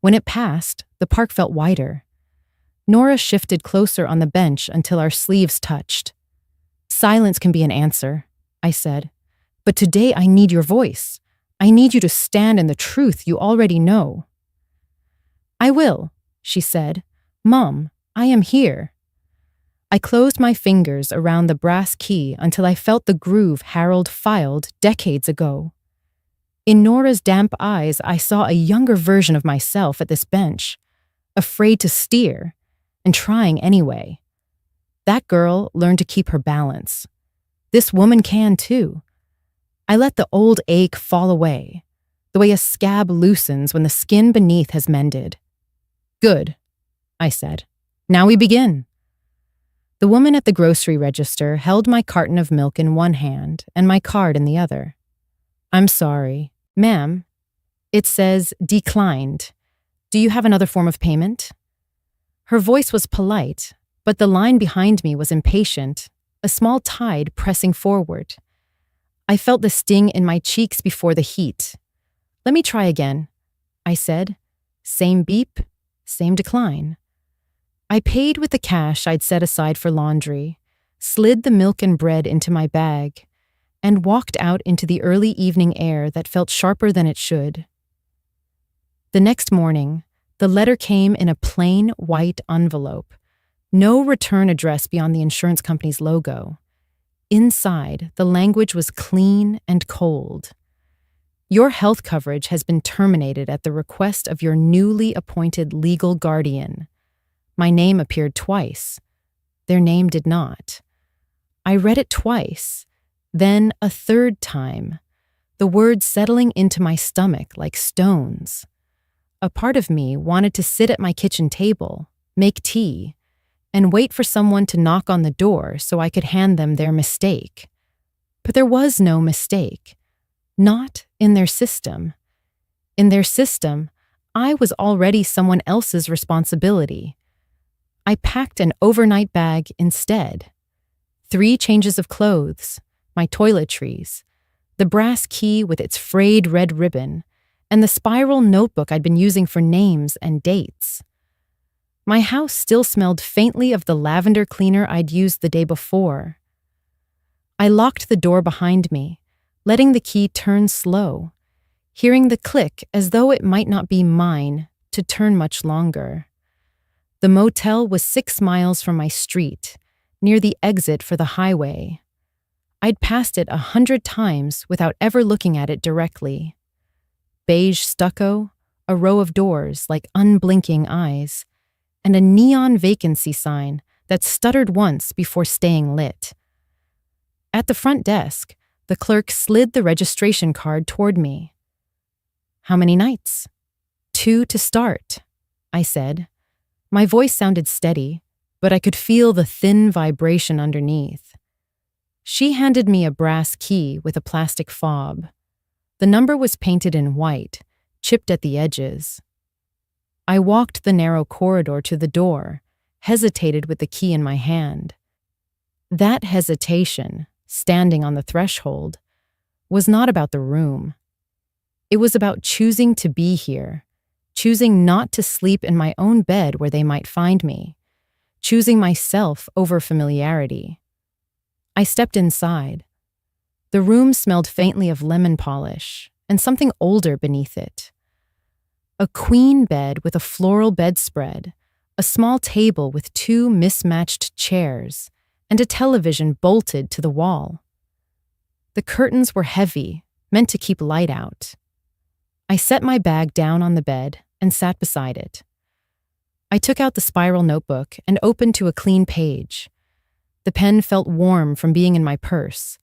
When it passed, the park felt wider. Nora shifted closer on the bench until our sleeves touched. Silence can be an answer, I said. But today I need your voice. I need you to stand in the truth you already know. I will, she said. Mom, I am here. I closed my fingers around the brass key until I felt the groove Harold filed decades ago. In Nora's damp eyes, I saw a younger version of myself at this bench, afraid to steer, and trying anyway. That girl learned to keep her balance. This woman can too. I let the old ache fall away, the way a scab loosens when the skin beneath has mended. Good, I said. Now we begin. The woman at the grocery register held my carton of milk in one hand and my card in the other. I'm sorry, ma'am. It says declined. Do you have another form of payment? Her voice was polite, but the line behind me was impatient, a small tide pressing forward. I felt the sting in my cheeks before the heat. Let me try again, I said. Same beep, same decline. I paid with the cash I'd set aside for laundry, slid the milk and bread into my bag, and walked out into the early evening air that felt sharper than it should. The next morning, the letter came in a plain white envelope, no return address beyond the insurance company's logo. Inside, the language was clean and cold. Your health coverage has been terminated at the request of your newly appointed legal guardian. My name appeared twice. Their name did not. I read it twice, then a third time, the words settling into my stomach like stones. A part of me wanted to sit at my kitchen table, make tea, and wait for someone to knock on the door so I could hand them their mistake. But there was no mistake. Not in their system. In their system, I was already someone else's responsibility. I packed an overnight bag instead. 3 changes of clothes, my toiletries, the brass key with its frayed red ribbon, and the spiral notebook I'd been using for names and dates. My house still smelled faintly of the lavender cleaner I'd used the day before. I locked the door behind me, letting the key turn slow, hearing the click as though it might not be mine to turn much longer. The motel was 6 miles from my street, near the exit for the highway. I'd passed it 100 times without ever looking at it directly. Beige stucco, a row of doors like unblinking eyes, and a neon vacancy sign that stuttered once before staying lit. At the front desk, the clerk slid the registration card toward me. "How many nights?" "2 to start," I said. My voice sounded steady, but I could feel the thin vibration underneath. She handed me a brass key with a plastic fob. The number was painted in white, chipped at the edges. I walked the narrow corridor to the door, hesitated with the key in my hand. That hesitation, standing on the threshold, was not about the room. It was about choosing to be here, choosing not to sleep in my own bed where they might find me, choosing myself over familiarity. I stepped inside. The room smelled faintly of lemon polish and something older beneath it. A queen bed with a floral bedspread, a small table with 2 mismatched chairs, and a television bolted to the wall. The curtains were heavy, meant to keep light out. I set my bag down on the bed and sat beside it. I took out the spiral notebook and opened to a clean page. The pen felt warm from being in my purse.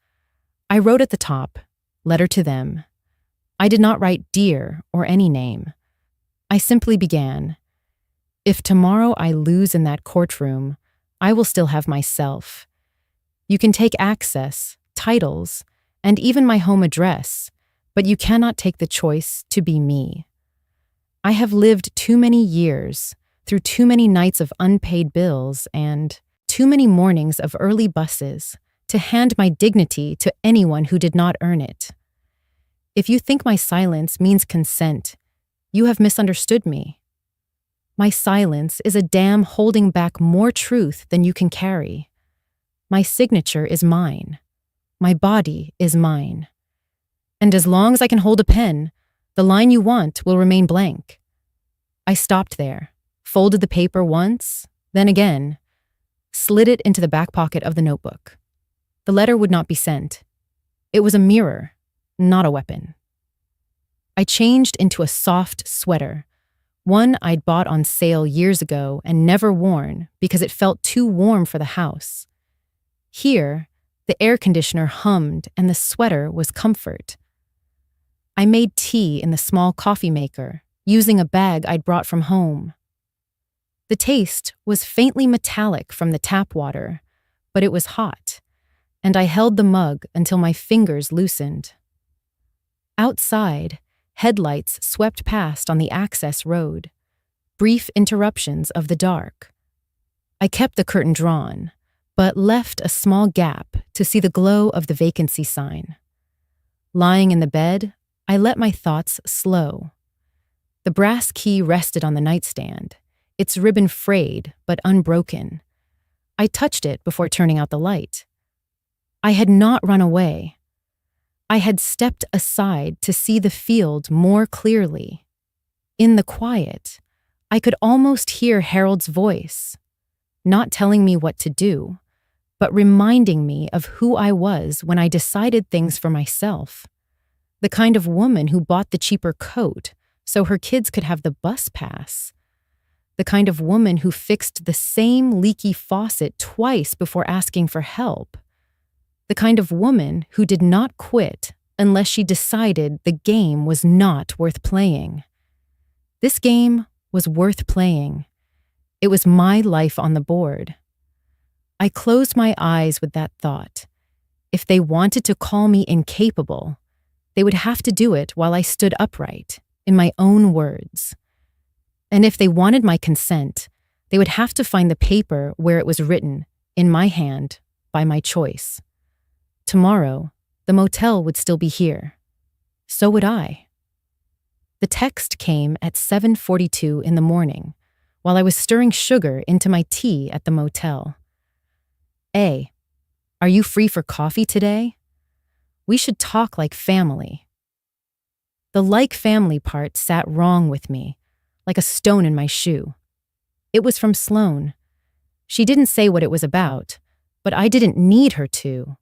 I wrote at the top, "Letter to them." I did not write "Dear" or any name. I simply began, "If tomorrow I lose in that courtroom, I will still have myself. You can take access, titles, and even my home address, but you cannot take the choice to be me. I have lived too many years, through too many nights of unpaid bills and too many mornings of early buses to hand my dignity to anyone who did not earn it. If you think my silence means consent, you have misunderstood me. My silence is a dam holding back more truth than you can carry. My signature is mine. My body is mine. And as long as I can hold a pen, the line you want will remain blank." I stopped there, folded the paper once, then again, slid it into the back pocket of the notebook. The letter would not be sent. It was a mirror, not a weapon. I changed into a soft sweater, one I'd bought on sale years ago and never worn because it felt too warm for the house. Here, the air conditioner hummed and the sweater was comfort. I made tea in the small coffee maker, using a bag I'd brought from home. The taste was faintly metallic from the tap water, but it was hot, and I held the mug until my fingers loosened. Outside, headlights swept past on the access road, brief interruptions of the dark. I kept the curtain drawn, but left a small gap to see the glow of the vacancy sign. Lying in the bed, I let my thoughts slow. The brass key rested on the nightstand, its ribbon frayed but unbroken. I touched it before turning out the light. I had not run away. I had stepped aside to see the field more clearly. In the quiet, I could almost hear Harold's voice, not telling me what to do, but reminding me of who I was when I decided things for myself. The kind of woman who bought the cheaper coat so her kids could have the bus pass. The kind of woman who fixed the same leaky faucet twice before asking for help. The kind of woman who did not quit unless she decided the game was not worth playing. This game was worth playing. It was my life on the board. I closed my eyes with that thought. If they wanted to call me incapable, they would have to do it while I stood upright, in my own words. And if they wanted my consent, they would have to find the paper where it was written, in my hand, by my choice. Tomorrow, the motel would still be here. So would I. The text came at 7:42 in the morning, while I was stirring sugar into my tea at the motel. A, are you free for coffee today? We should talk like family. The like family part sat wrong with me, like a stone in my shoe. It was from Sloane. She didn't say what it was about, but I didn't need her to.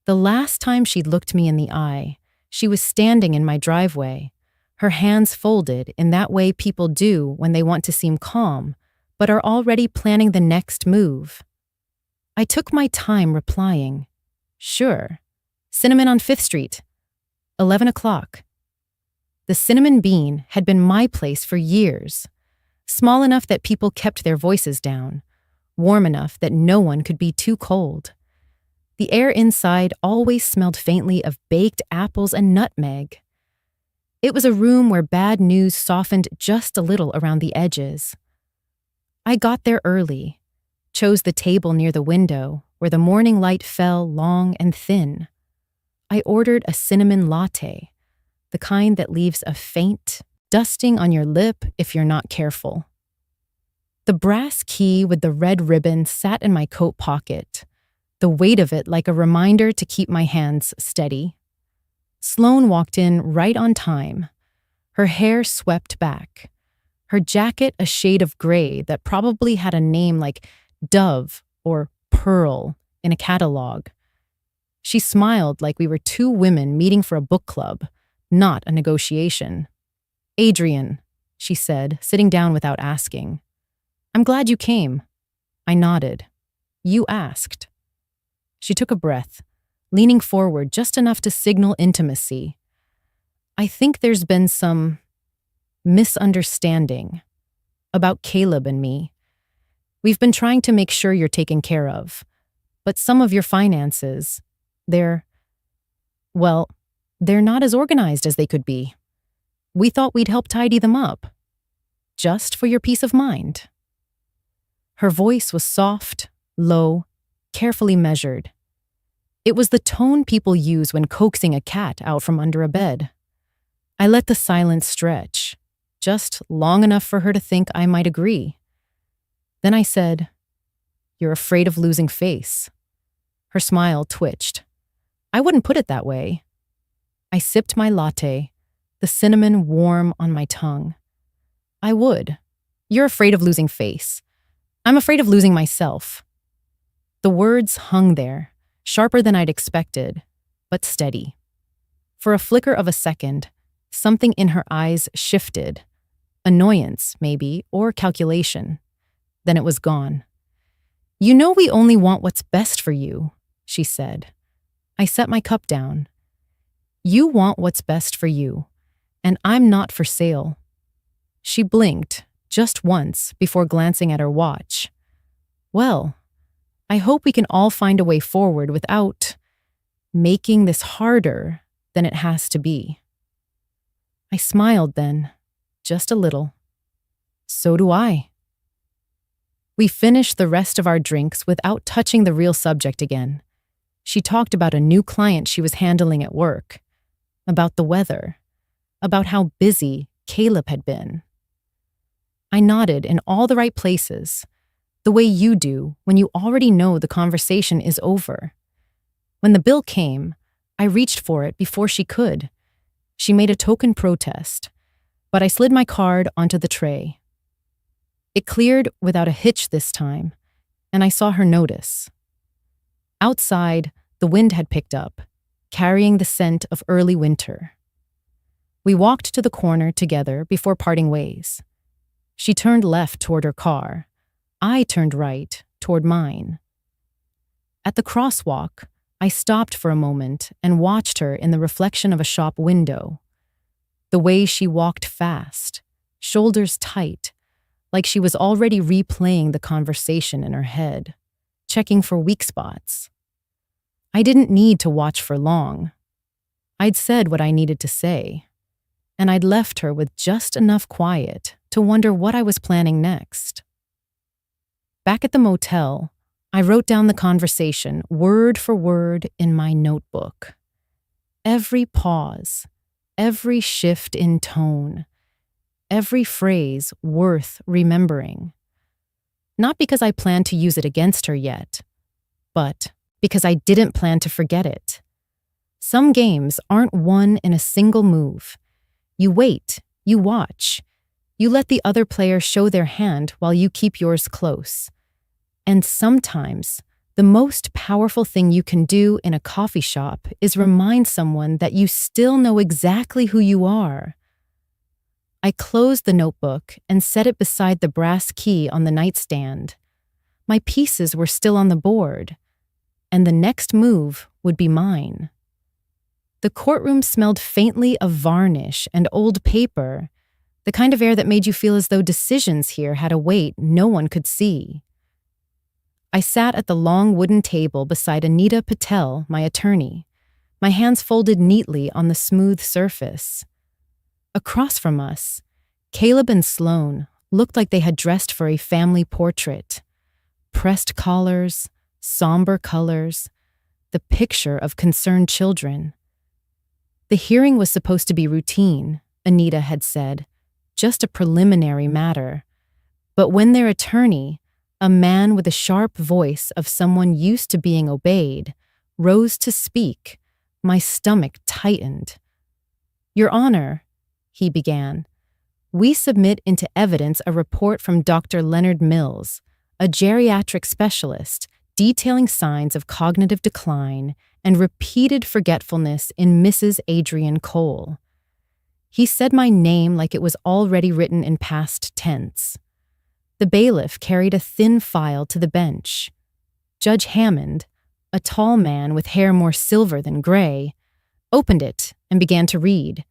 The last time she'd looked me in the eye, she was standing in my driveway, her hands folded in that way people do when they want to seem calm, but are already planning the next move. I took my time replying, sure, Cinnamon on 5th Street, 11 o'clock. The Cinnamon Bean had been my place for years, small enough that people kept their voices down, warm enough that no one could be too cold. The air inside always smelled faintly of baked apples and nutmeg. It was a room where bad news softened just a little around the edges. I got there early, chose the table near the window where the morning light fell long and thin. I ordered a cinnamon latte, the kind that leaves a faint dusting on your lip if you're not careful. The brass key with the red ribbon sat in my coat pocket, the weight of it like a reminder to keep my hands steady. Sloane walked in right on time, her hair swept back, her jacket a shade of gray that probably had a name like Dove or Pearl in a catalog. She smiled like we were two women meeting for a book club, not a negotiation. Adrian, she said, sitting down without asking. I'm glad you came. I nodded. You asked. She took a breath, leaning forward just enough to signal intimacy. I think there's been some misunderstanding about Caleb and me. We've been trying to make sure you're taken care of, but some of your finances, they're not as organized as they could be. We thought we'd help tidy them up, just for your peace of mind. Her voice was soft, low, carefully measured. It was the tone people use when coaxing a cat out from under a bed. I let the silence stretch, just long enough for her to think I might agree. Then I said, You're afraid of losing face. Her smile twitched. I wouldn't put it that way. I sipped my latte, the cinnamon warm on my tongue. I would. You're afraid of losing face. I'm afraid of losing myself. The words hung there, sharper than I'd expected, but steady. For a flicker of a second, something in her eyes shifted. Annoyance, maybe, or calculation. Then it was gone. You know we only want what's best for you, she said. I set my cup down. You want what's best for you, and I'm not for sale. She blinked, just once, before glancing at her watch. Well, I hope we can all find a way forward without making this harder than it has to be. I smiled then, just a little. So do I. We finished the rest of our drinks without touching the real subject again. She talked about a new client she was handling at work, about the weather, about how busy Caleb had been. I nodded in all the right places, the way you do when you already know the conversation is over. When the bill came, I reached for it before she could. She made a token protest, but I slid my card onto the tray. It cleared without a hitch this time, and I saw her notice. Outside, the wind had picked up, carrying the scent of early winter. We walked to the corner together before parting ways. She turned left toward her car. I turned right toward mine. At the crosswalk, I stopped for a moment and watched her in the reflection of a shop window. The way she walked fast, shoulders tight, like she was already replaying the conversation in her head. checking for weak spots. I didn't need to watch for long. I'd said what I needed to say, and I'd left her with just enough quiet to wonder what I was planning next. Back at the motel, I wrote down the conversation word for word in my notebook. Every pause, every shift in tone, every phrase worth remembering. Not because I planned to use it against her yet, but because I didn't plan to forget it. Some games aren't won in a single move. You wait, you watch, you let the other player show their hand while you keep yours close. And sometimes, the most powerful thing you can do in a coffee shop is remind someone that you still know exactly who you are. I closed the notebook and set it beside the brass key on the nightstand. My pieces were still on the board, and the next move would be mine. The courtroom smelled faintly of varnish and old paper, the kind of air that made you feel as though decisions here had a weight no one could see. I sat at the long wooden table beside Anita Patel, my attorney, my hands folded neatly on the smooth surface. Across from us, Caleb and Sloane looked like they had dressed for a family portrait. Pressed collars, somber colors, the picture of concerned children. The hearing was supposed to be routine, Anita had said, just a preliminary matter. But when their attorney, a man with the sharp voice of someone used to being obeyed, rose to speak, my stomach tightened. "Your Honor," he began, "we submit into evidence a report from Dr. Leonard Mills, a geriatric specialist, detailing signs of cognitive decline and repeated forgetfulness in Mrs. Adrienne Cole." He said my name like it was already written in past tense. The bailiff carried a thin file to the bench. Judge Hammond, a tall man with hair more silver than gray, opened it and began to read.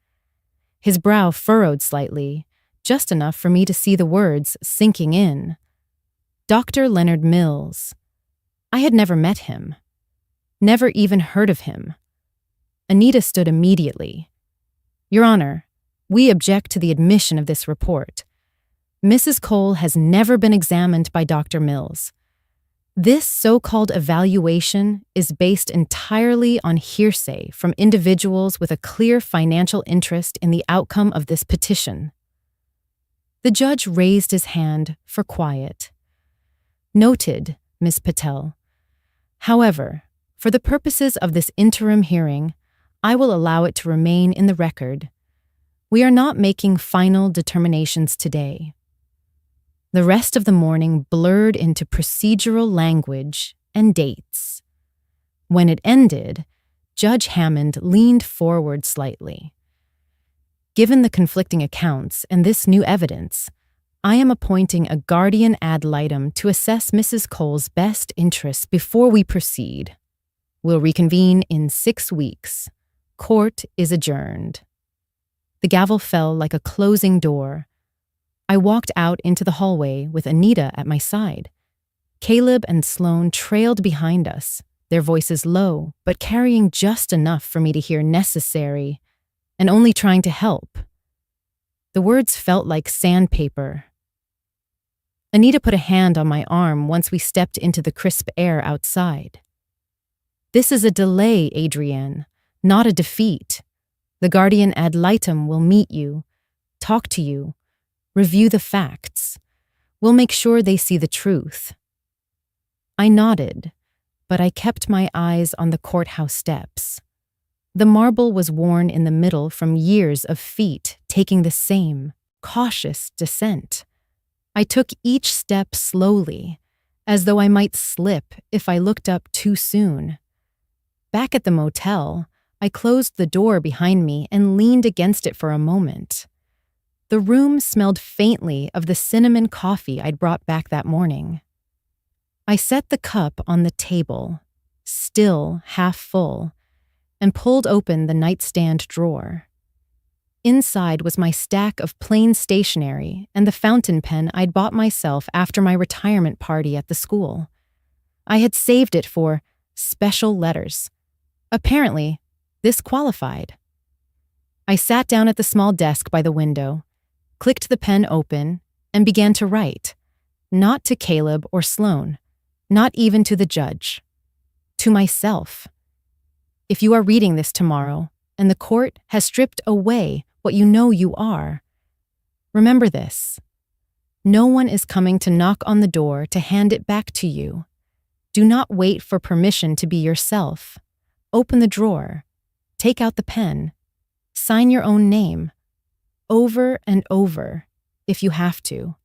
His brow furrowed slightly, just enough for me to see the words sinking in. Dr. Leonard Mills. I had never met him. Never even heard of him. Anita stood immediately. "Your Honor, we object to the admission of this report. Mrs. Cole has never been examined by Dr. Mills. This so-called evaluation is based entirely on hearsay from individuals with a clear financial interest in the outcome of this petition." The judge raised his hand for quiet. "Noted, Ms. Patel. However, for the purposes of this interim hearing, I will allow it to remain in the record. We are not making final determinations today." The rest of the morning blurred into procedural language and dates. When it ended, Judge Hammond leaned forward slightly. "Given the conflicting accounts and this new evidence, I am appointing a guardian ad litem to assess Mrs. Cole's best interests before we proceed. We'll reconvene in 6 weeks. Court is adjourned." The gavel fell like a closing door. I walked out into the hallway with Anita at my side. Caleb and Sloane trailed behind us, their voices low, but carrying just enough for me to hear necessary, and only trying to help. The words felt like sandpaper. Anita put a hand on my arm once we stepped into the crisp air outside. "This is a delay, Adrienne, not a defeat. The guardian ad litem will meet you, talk to you, review the facts. We'll make sure they see the truth." I nodded, but I kept my eyes on the courthouse steps. The marble was worn in the middle from years of feet taking the same, cautious descent. I took each step slowly, as though I might slip if I looked up too soon. Back at the motel, I closed the door behind me and leaned against it for a moment. The room smelled faintly of the cinnamon coffee I'd brought back that morning. I set the cup on the table, still half full, and pulled open the nightstand drawer. Inside was my stack of plain stationery and the fountain pen I'd bought myself after my retirement party at the school. I had saved it for special letters. Apparently, this qualified. I sat down at the small desk by the window, clicked the pen open, and began to write. Not to Caleb or Sloan, not even to the judge. To myself. If you are reading this tomorrow, and the court has stripped away what you know you are, remember this. No one is coming to knock on the door to hand it back to you. Do not wait for permission to be yourself. Open the drawer. Take out the pen. Sign your own name. Over and over, if you have to.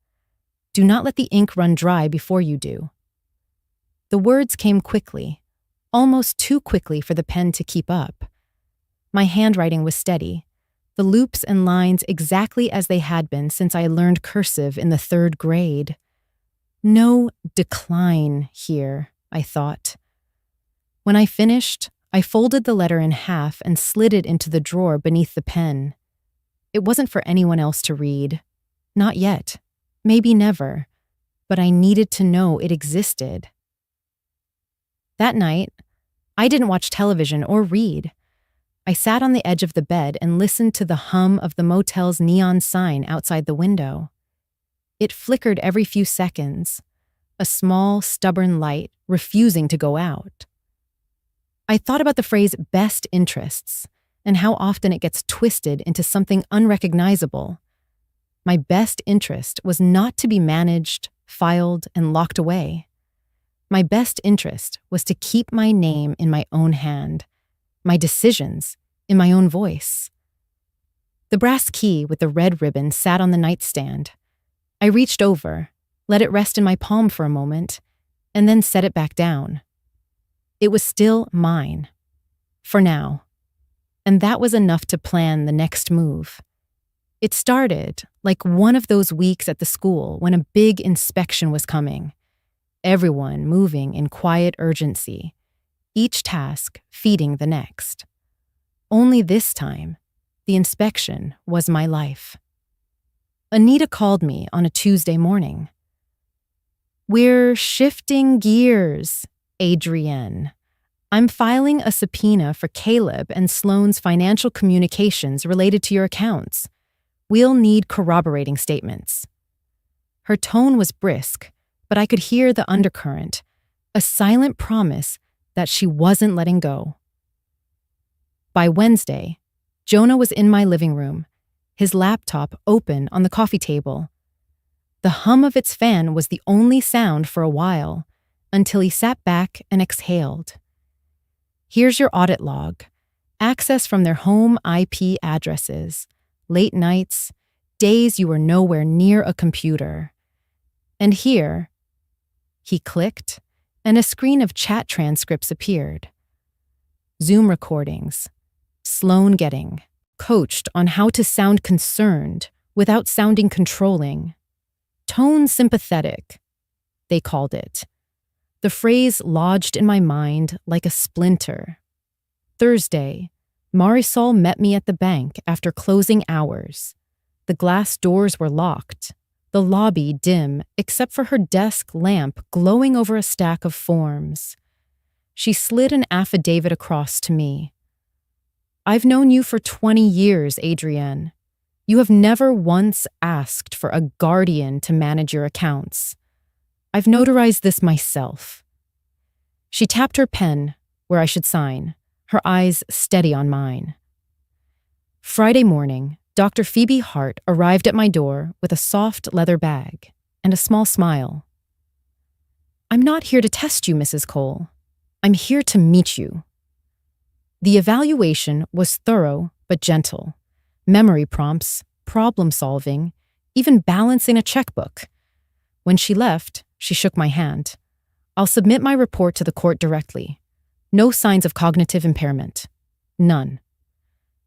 Do not let the ink run dry before you do. The words came quickly, almost too quickly for the pen to keep up. My handwriting was steady, the loops and lines exactly as they had been since I learned cursive in the 3rd grade. No decline here, I thought. When I finished, I folded the letter in half and slid it into the drawer beneath the pen. It wasn't for anyone else to read. Not yet. Maybe never. But I needed to know it existed. That night, I didn't watch television or read. I sat on the edge of the bed and listened to the hum of the motel's neon sign outside the window. It flickered every few seconds, a small, stubborn light refusing to go out. I thought about the phrase best interests and how often it gets twisted into something unrecognizable. My best interest was not to be managed, filed, and locked away. My best interest was to keep my name in my own hand, my decisions in my own voice. The brass key with the red ribbon sat on the nightstand. I reached over, let it rest in my palm for a moment, and then set it back down. It was still mine. For now. And that was enough to plan the next move. It started like one of those weeks at the school when a big inspection was coming. Everyone moving in quiet urgency, each task feeding the next. Only this time, the inspection was my life. Anita called me on a Tuesday morning. "We're shifting gears, Adrienne. I'm filing a subpoena for Caleb and Sloan's financial communications related to your accounts. We'll need corroborating statements." Her tone was brisk, but I could hear the undercurrent, a silent promise that she wasn't letting go. By Wednesday, Jonah was in my living room, his laptop open on the coffee table. The hum of its fan was the only sound for a while, until he sat back and exhaled. "Here's your audit log. Access from their home IP addresses. Late nights, days you were nowhere near a computer. And here," he clicked, and a screen of chat transcripts appeared. Zoom recordings. Sloan getting coached on how to sound concerned without sounding controlling. Tone sympathetic, they called it. The phrase lodged in my mind like a splinter. Thursday, Marisol met me at the bank after closing hours. The glass doors were locked, the lobby dim except for her desk lamp glowing over a stack of forms. She slid an affidavit across to me. "I've known you for 20 years, Adrienne. You have never once asked for a guardian to manage your accounts. I've notarized this myself." She tapped her pen where I should sign, her eyes steady on mine. Friday morning, Dr. Phoebe Hart arrived at my door with a soft leather bag and a small smile. "I'm not here to test you, Mrs. Cole. I'm here to meet you." The evaluation was thorough but gentle. Memory prompts, problem solving, even balancing a checkbook. When she left, she shook my hand. "I'll submit my report to the court directly. No signs of cognitive impairment. None."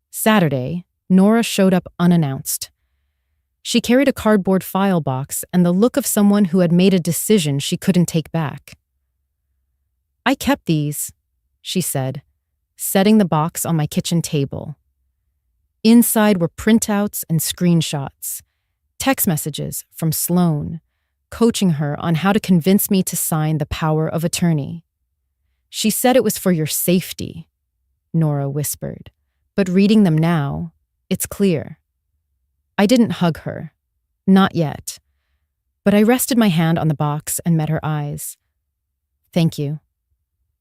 Saturday, Nora showed up unannounced. She carried a cardboard file box and the look of someone who had made a decision she couldn't take back. "I kept these," she said, setting the box on my kitchen table. Inside were printouts and screenshots, text messages from Sloan, coaching her on how to convince me to sign the power of attorney. She said it was for your safety, Nora whispered, but reading them now, it's clear. I didn't hug her. Not yet. But I rested my hand on the box and met her eyes. Thank you.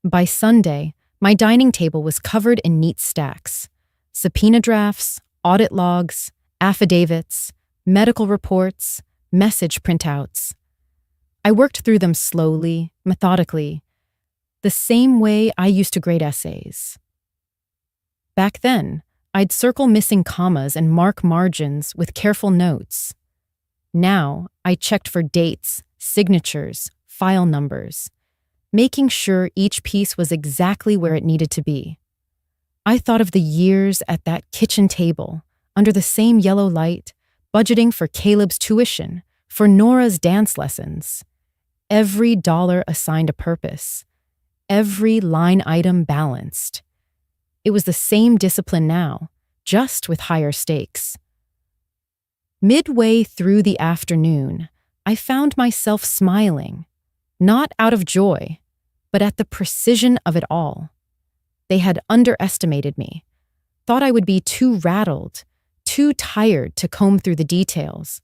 By Sunday, my dining table was covered in neat stacks. Subpoena drafts, audit logs, affidavits, medical reports, message printouts. I worked through them slowly, methodically, the same way I used to grade essays. Back then, I'd circle missing commas and mark margins with careful notes. Now, I checked for dates, signatures, file numbers, making sure each piece was exactly where it needed to be. I thought of the years at that kitchen table, under the same yellow light, budgeting for Caleb's tuition, for Nora's dance lessons. Every dollar assigned a purpose, every line item balanced. It was the same discipline now, just with higher stakes. Midway through the afternoon, I found myself smiling, not out of joy, but at the precision of it all. They had underestimated me, thought I would be too rattled, too tired to comb through the details.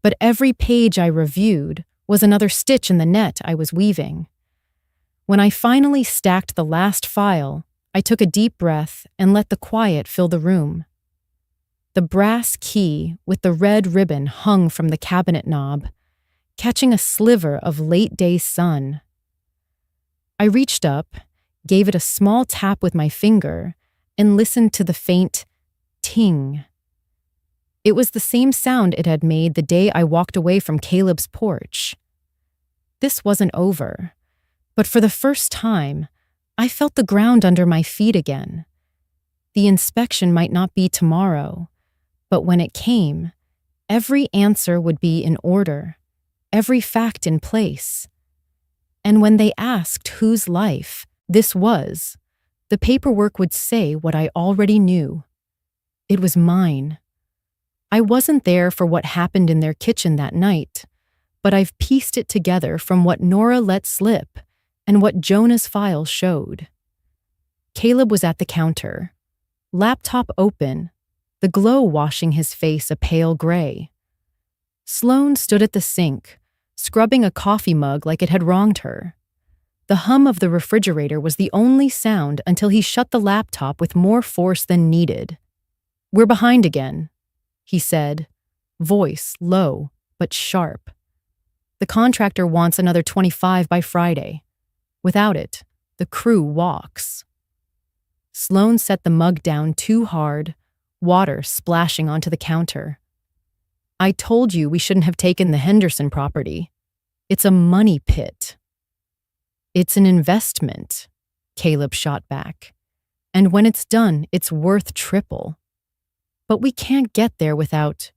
But every page I reviewed was another stitch in the net I was weaving. When I finally stacked the last file, I took a deep breath and let the quiet fill the room. The brass key with the red ribbon hung from the cabinet knob, catching a sliver of late-day sun. I reached up, gave it a small tap with my finger, and listened to the faint ting. It was the same sound it had made the day I walked away from Caleb's porch. This wasn't over, but for the first time, I felt the ground under my feet again. The inspection might not be tomorrow, but when it came, every answer would be in order, every fact in place. And when they asked whose life this was, the paperwork would say what I already knew. It was mine. I wasn't there for what happened in their kitchen that night, but I've pieced it together from what Nora let slip and what Jonah's file showed. Caleb was at the counter, laptop open, the glow washing his face a pale gray. Sloane stood at the sink, scrubbing a coffee mug like it had wronged her. The hum of the refrigerator was the only sound until he shut the laptop with more force than needed. "We're behind again," he said, voice low but sharp. "The contractor wants another 25 by Friday. Without it, the crew walks." Sloane set the mug down too hard, water splashing onto the counter. "I told you we shouldn't have taken the Henderson property. It's a money pit." "It's an investment," Caleb shot back. "And when it's done, it's worth triple. But we can't get there without—"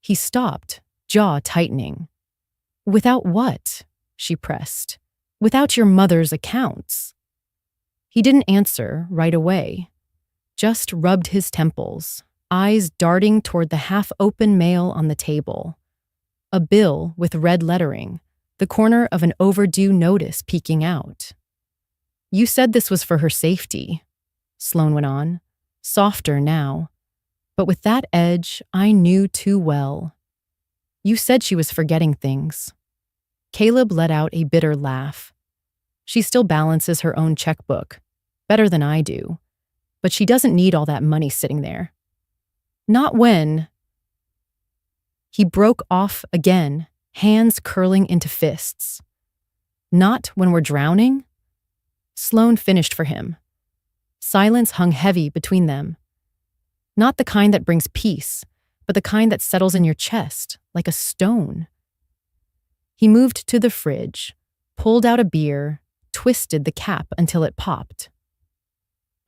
He stopped, jaw tightening. "Without what?" she pressed. "Without your mother's accounts." He didn't answer right away, just rubbed his temples, eyes darting toward the half-open mail on the table. A bill with red lettering, the corner of an overdue notice peeking out. "You said this was for her safety," Sloane went on, softer now. But with that edge I knew too well. "You said she was forgetting things." Caleb let out a bitter laugh. "She still balances her own checkbook, better than I do. But she doesn't need all that money sitting there. Not when—" He broke off again, hands curling into fists. "Not when we're drowning?" Sloane finished for him. Silence hung heavy between them. Not the kind that brings peace, but the kind that settles in your chest, like a stone. He moved to the fridge, pulled out a beer, twisted the cap until it popped.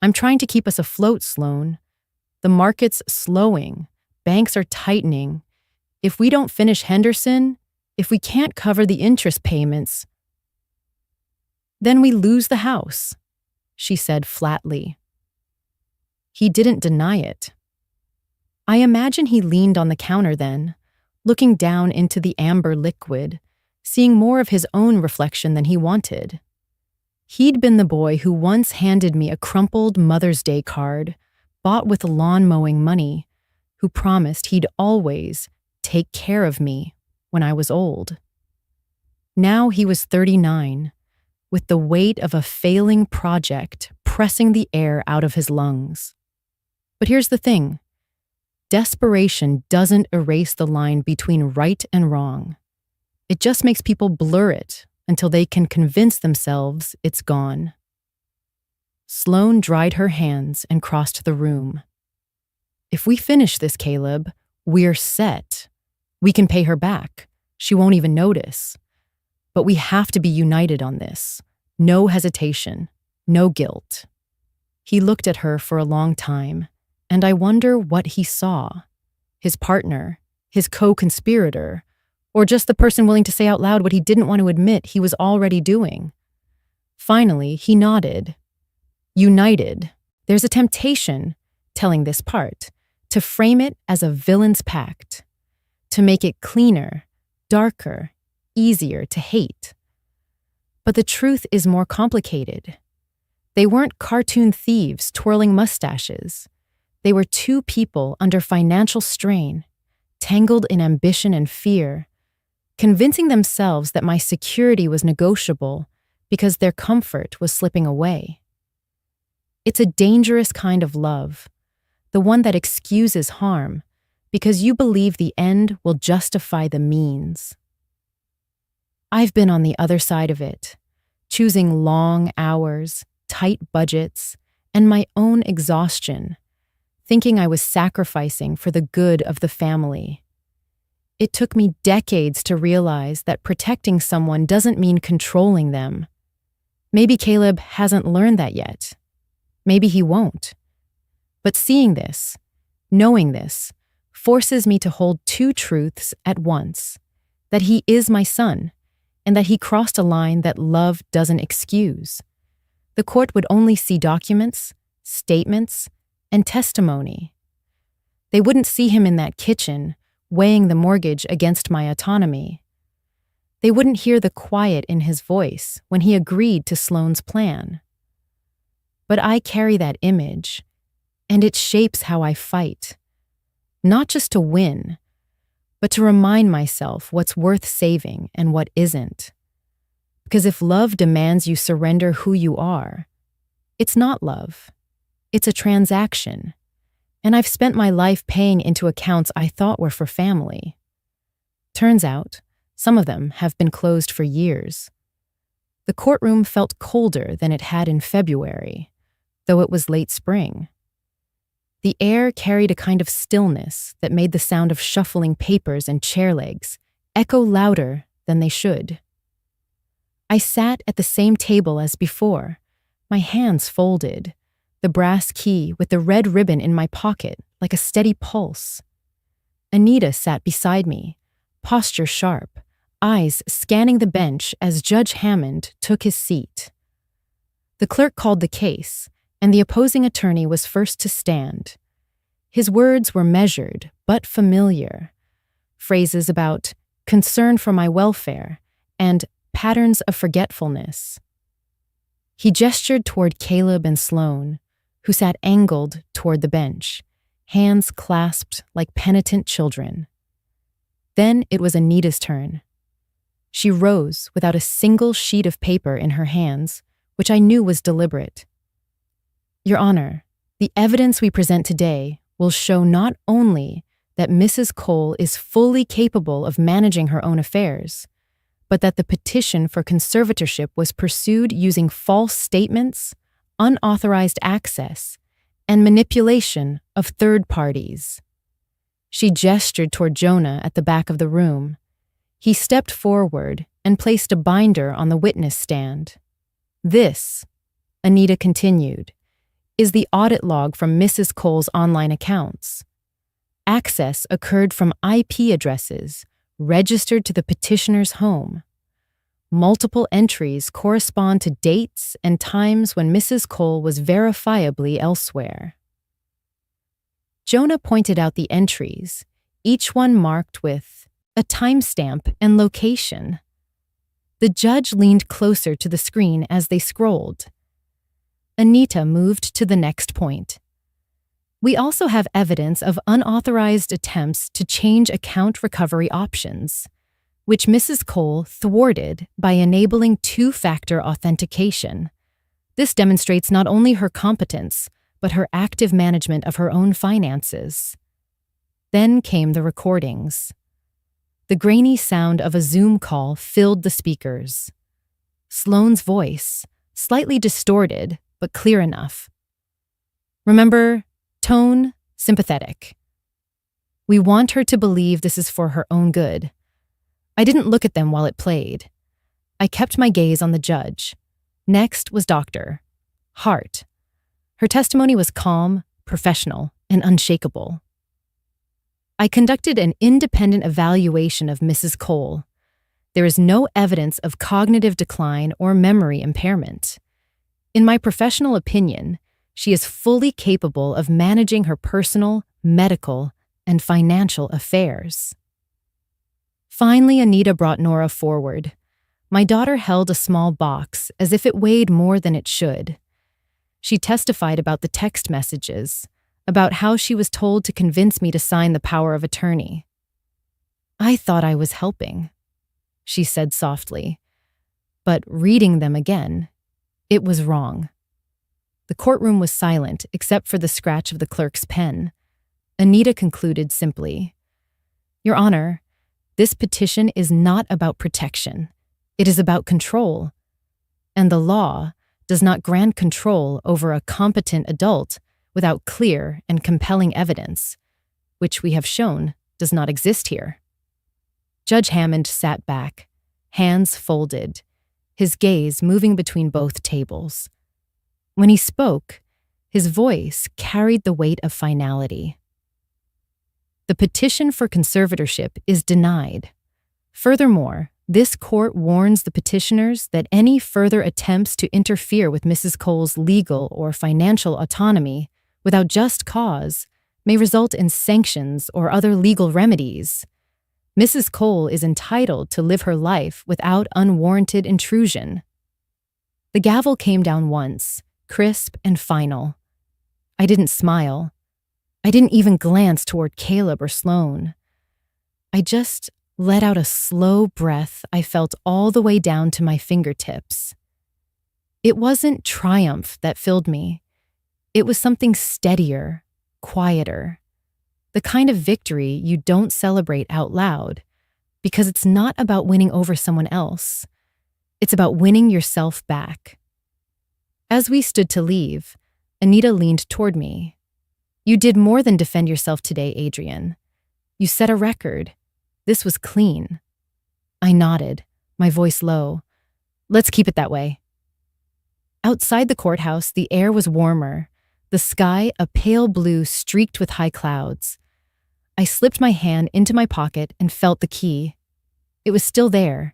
"I'm trying to keep us afloat, Sloane. The market's slowing, banks are tightening. If we don't finish Henderson, if we can't cover the interest payments, then we lose the house," she said flatly. He didn't deny it. I imagine he leaned on the counter then, looking down into the amber liquid, seeing more of his own reflection than he wanted. He'd been the boy who once handed me a crumpled Mother's Day card, bought with lawn mowing money, who promised he'd always take care of me when I was old. Now he was 39, with the weight of a failing project pressing the air out of his lungs. But here's the thing. Desperation doesn't erase the line between right and wrong. It just makes people blur it until they can convince themselves it's gone. Sloane dried her hands and crossed the room. If we finish this, Caleb, we're set. We can pay her back. She won't even notice. But we have to be united on this. No hesitation. No guilt. He looked at her for a long time, and I wonder what he saw. His partner, his co-conspirator, or just the person willing to say out loud what he didn't want to admit he was already doing. Finally, he nodded. United. There's a temptation, telling this part, to frame it as a villain's pact, to make it cleaner, darker, easier to hate. But the truth is more complicated. They weren't cartoon thieves twirling mustaches. They were two people under financial strain, tangled in ambition and fear, convincing themselves that my security was negotiable because their comfort was slipping away. It's a dangerous kind of love, the one that excuses harm because you believe the end will justify the means. I've been on the other side of it, choosing long hours, tight budgets, and my own exhaustion, thinking I was sacrificing for the good of the family. It took me decades to realize that protecting someone doesn't mean controlling them. Maybe Caleb hasn't learned that yet. Maybe he won't. But seeing this, knowing this, forces me to hold two truths at once: that he is my son, and that he crossed a line that love doesn't excuse. The court would only see documents, statements, and testimony. They wouldn't see him in that kitchen, weighing the mortgage against my autonomy. They wouldn't hear the quiet in his voice when he agreed to Sloane's plan. But I carry that image, and it shapes how I fight. Not just to win, but to remind myself what's worth saving and what isn't. Because if love demands you surrender who you are, it's not love. It's a transaction. And I've spent my life paying into accounts I thought were for family. Turns out, some of them have been closed for years. The courtroom felt colder than it had in February, though it was late spring. The air carried a kind of stillness that made the sound of shuffling papers and chair legs echo louder than they should. I sat at the same table as before, my hands folded, the brass key with the red ribbon in my pocket like a steady pulse. Anita sat beside me, posture sharp, eyes scanning the bench as Judge Hammond took his seat. The clerk called the case, and the opposing attorney was first to stand. His words were measured but familiar. Phrases about concern for my welfare and patterns of forgetfulness. He gestured toward Caleb and Sloane, who sat angled toward the bench, hands clasped like penitent children. Then it was Anita's turn. She rose without a single sheet of paper in her hands, which I knew was deliberate. Your Honor, the evidence we present today will show not only that Mrs. Cole is fully capable of managing her own affairs, but that the petition for conservatorship was pursued using false statements, unauthorized access, and manipulation of third parties. She gestured toward Jonah at the back of the room. He stepped forward and placed a binder on the witness stand. This, Anita continued, is the audit log from Mrs. Cole's online accounts. Access occurred from IP addresses registered to the petitioner's home. Multiple entries correspond to dates and times when Mrs. Cole was verifiably elsewhere. Jonah pointed out the entries, each one marked with a timestamp, and location. The judge leaned closer to the screen as they scrolled. Anita moved to the next point. We also have evidence of unauthorized attempts to change account recovery options, which Mrs. Cole thwarted by enabling two-factor authentication. This demonstrates not only her competence, but her active management of her own finances. Then came the recordings. The grainy sound of a Zoom call filled the speakers. Sloane's voice, slightly distorted, but clear enough. Remember, tone, sympathetic. We want her to believe this is for her own good. I didn't look at them while it played. I kept my gaze on the judge. Next was Dr. Hart. Her testimony was calm, professional, and unshakable. I conducted an independent evaluation of Mrs. Cole. There is no evidence of cognitive decline or memory impairment. In my professional opinion, she is fully capable of managing her personal, medical, and financial affairs. Finally, Anita brought Nora forward. My daughter held a small box as if it weighed more than it should. She testified about the text messages, about how she was told to convince me to sign the power of attorney. I thought I was helping, she said softly, but reading them again, it was wrong. The courtroom was silent except for the scratch of the clerk's pen. Anita concluded simply, "Your Honor, this petition is not about protection. It is about control. And the law does not grant control over a competent adult without clear and compelling evidence, which we have shown does not exist here." Judge Hammond sat back, hands folded, his gaze moving between both tables. When he spoke, his voice carried the weight of finality. The petition for conservatorship is denied. Furthermore, this court warns the petitioners that any further attempts to interfere with Mrs. Cole's legal or financial autonomy without just cause may result in sanctions or other legal remedies. Mrs. Cole is entitled to live her life without unwarranted intrusion. The gavel came down once, crisp and final. I didn't smile. I didn't even glance toward Caleb or Sloane. I just let out a slow breath I felt all the way down to my fingertips. It wasn't triumph that filled me. It was something steadier, quieter. The kind of victory you don't celebrate out loud, because it's not about winning over someone else. It's about winning yourself back. As we stood to leave, Anita leaned toward me. "You did more than defend yourself today, Adrian. You set a record. This was clean." I nodded, my voice low. "Let's keep it that way." Outside the courthouse, the air was warmer, the sky a pale blue streaked with high clouds. I slipped my hand into my pocket and felt the key. It was still there.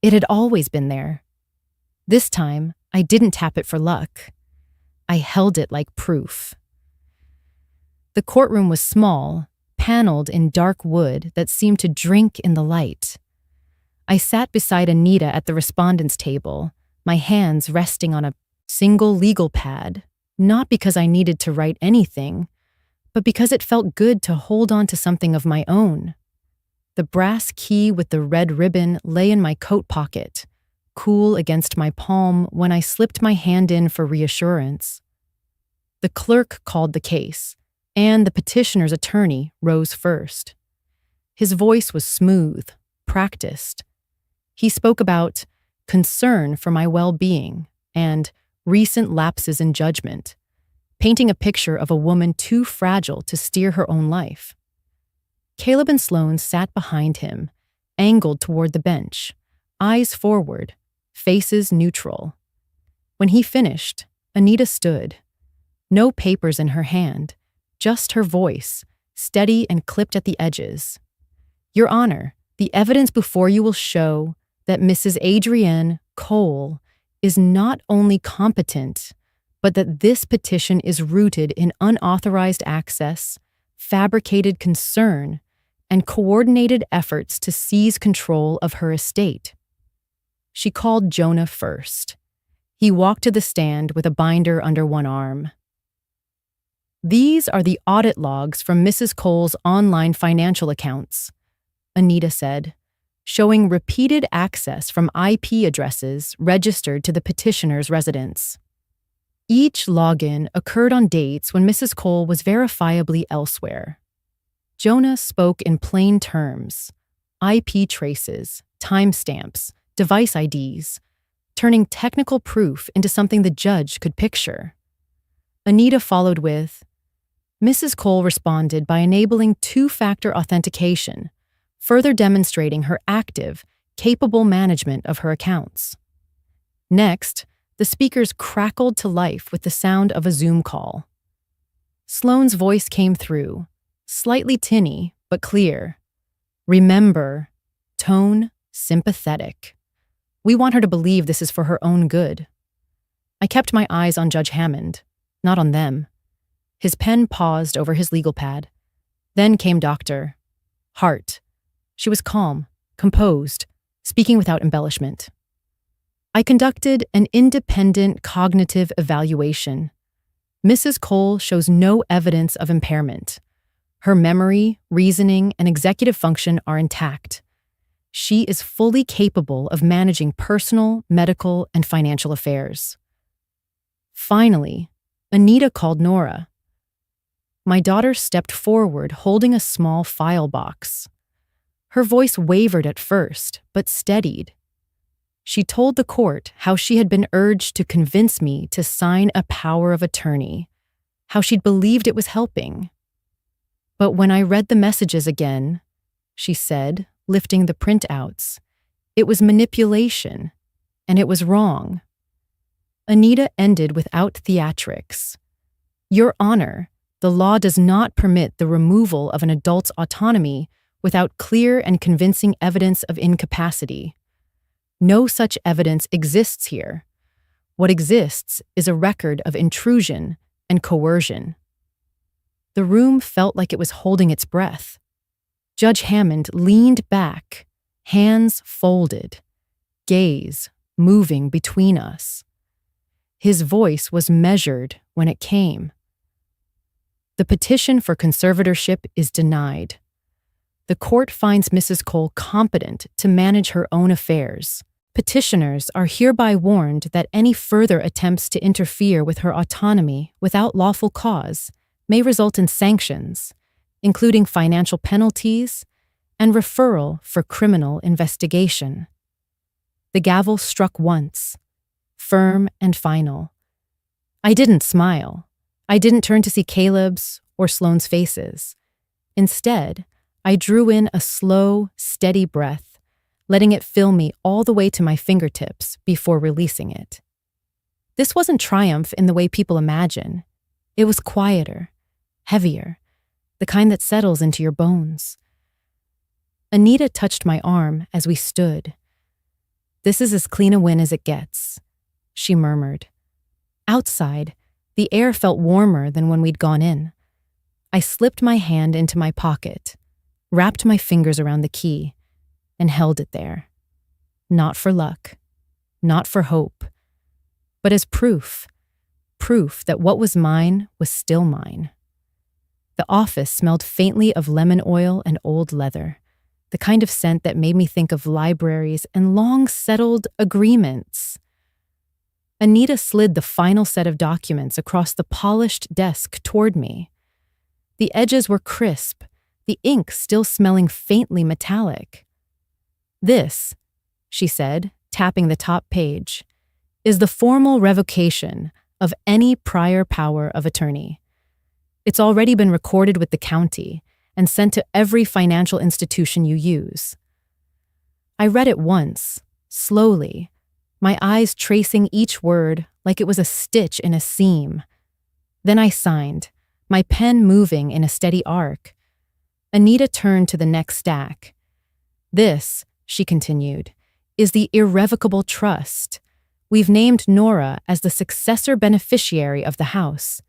It had always been there. This time, I didn't tap it for luck. I held it like proof. The courtroom was small, paneled in dark wood that seemed to drink in the light. I sat beside Anita at the respondent's table, my hands resting on a single legal pad, not because I needed to write anything, but because it felt good to hold on to something of my own. The brass key with the red ribbon lay in my coat pocket, cool against my palm when I slipped my hand in for reassurance. The clerk called the case, and the petitioner's attorney rose first. His voice was smooth, practiced. He spoke about concern for my well-being and recent lapses in judgment, painting a picture of a woman too fragile to steer her own life. Caleb and Sloane sat behind him, angled toward the bench, eyes forward, faces neutral. When he finished, Anita stood. No papers in her hand, just her voice, steady and clipped at the edges. "Your Honor, the evidence before you will show that Mrs. Adrienne Cole is not only competent, but that this petition is rooted in unauthorized access, fabricated concern, and coordinated efforts to seize control of her estate. She called Jonah first. He walked to the stand with a binder under one arm. "These are the audit logs from Mrs. Cole's online financial accounts," Anita said, showing repeated access from IP addresses registered to the petitioner's residence. Each login occurred on dates when Mrs. Cole was verifiably elsewhere. Jonah spoke in plain terms: IP traces, timestamps, device IDs, turning technical proof into something the judge could picture. Anita followed with, Mrs. Cole responded by enabling two-factor authentication, further demonstrating her active, capable management of her accounts. Next, the speakers crackled to life with the sound of a Zoom call. Sloane's voice came through, slightly tinny, but clear. "Remember, tone, sympathetic. We want her to believe this is for her own good." I kept my eyes on Judge Hammond, not on them. His pen paused over his legal pad. Then came Dr. Hart. She was calm, composed, speaking without embellishment. I conducted an independent cognitive evaluation. Mrs. Cole shows no evidence of impairment. Her memory, reasoning, and executive function are intact. She is fully capable of managing personal, medical, and financial affairs. Finally, Anita called Nora. My daughter stepped forward holding a small file box. Her voice wavered at first, but steadied. She told the court how she had been urged to convince me to sign a power of attorney, how she'd believed it was helping. But when I read the messages again, she said, lifting the printouts, it was manipulation, and it was wrong. Anita ended without theatrics. Your Honor, the law does not permit the removal of an adult's autonomy without clear and convincing evidence of incapacity. No such evidence exists here. What exists is a record of intrusion and coercion. The room felt like it was holding its breath. Judge Hammond leaned back, hands folded, gaze moving between us. His voice was measured when it came. The petition for conservatorship is denied. The court finds Mrs. Cole competent to manage her own affairs. Petitioners are hereby warned that any further attempts to interfere with her autonomy without lawful cause may result in sanctions, including financial penalties and referral for criminal investigation. The gavel struck once, firm and final. I didn't smile. I didn't turn to see Caleb's or Sloane's faces. Instead, I drew in a slow, steady breath, letting it fill me all the way to my fingertips before releasing it. This wasn't triumph in the way people imagine. It was quieter, heavier, the kind that settles into your bones. Anita touched my arm as we stood. "This is as clean a win as it gets," she murmured. Outside, the air felt warmer than when we'd gone in. I slipped my hand into my pocket, wrapped my fingers around the key, and held it there. Not for luck, not for hope, but as proof that what was mine was still mine. The office smelled faintly of lemon oil and old leather, the kind of scent that made me think of libraries and long-settled agreements. Anita slid the final set of documents across the polished desk toward me. The edges were crisp, the ink still smelling faintly metallic. "This," she said, tapping the top page, "is the formal revocation of any prior power of attorney. It's already been recorded with the county and sent to every financial institution you use." I read it once, slowly, my eyes tracing each word like it was a stitch in a seam. Then I signed, my pen moving in a steady arc. Anita turned to the next stack. "This," she continued, "is the irrevocable trust. We've named Nora as the successor beneficiary of the house.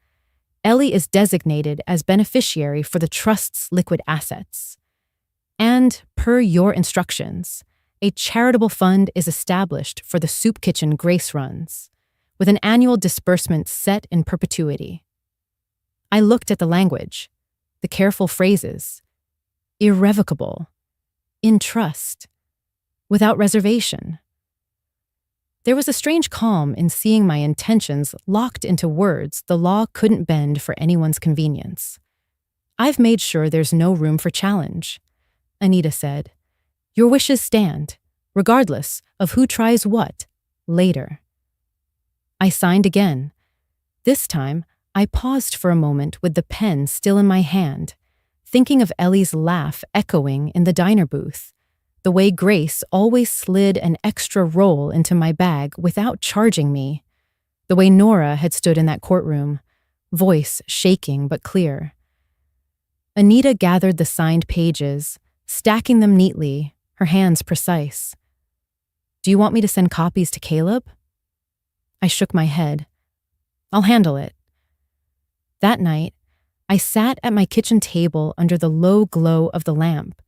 Ellie is designated as beneficiary for the trust's liquid assets. And, per your instructions, a charitable fund is established for the soup kitchen grace runs, with an annual disbursement set in perpetuity. I looked at the language, the careful phrases, irrevocable, in trust, without reservation. There was a strange calm in seeing my intentions locked into words the law couldn't bend for anyone's convenience. I've made sure there's no room for challenge, Anita said. Your wishes stand, regardless of who tries what, later. I signed again. This time, I paused for a moment with the pen still in my hand, thinking of Ellie's laugh echoing in the diner booth, the way Grace always slid an extra roll into my bag without charging me, the way Nora had stood in that courtroom, voice shaking but clear. Anita gathered the signed pages, stacking them neatly, her hands precise. Do you want me to send copies to Caleb? I shook my head. I'll handle it. That night, I sat at my kitchen table under the low glow of the lamp.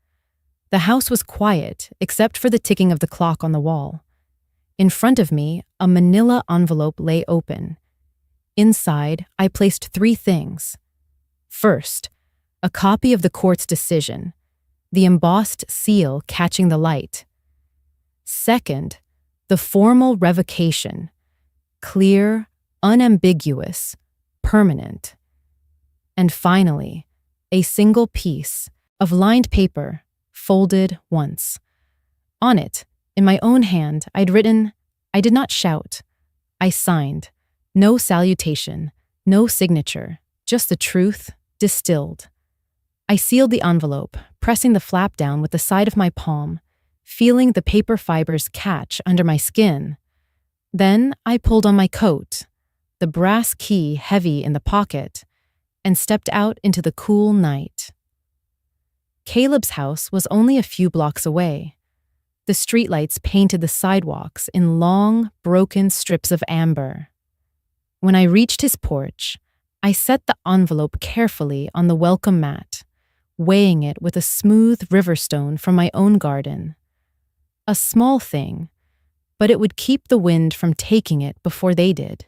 The house was quiet, except for the ticking of the clock on the wall. In front of me, a manila envelope lay open. Inside, I placed 3 things. First, a copy of the court's decision, the embossed seal catching the light. Second, the formal revocation, clear, unambiguous, permanent. And finally, a single piece of lined paper, folded once. On it, in my own hand, I'd written, I did not shout. I signed. No salutation, no signature, just the truth, distilled. I sealed the envelope, pressing the flap down with the side of my palm, feeling the paper fibers catch under my skin. Then I pulled on my coat, the brass key heavy in the pocket, and stepped out into the cool night. Caleb's house was only a few blocks away. The streetlights painted the sidewalks in long, broken strips of amber. When I reached his porch, I set the envelope carefully on the welcome mat, weighing it with a smooth riverstone from my own garden. A small thing, but it would keep the wind from taking it before they did.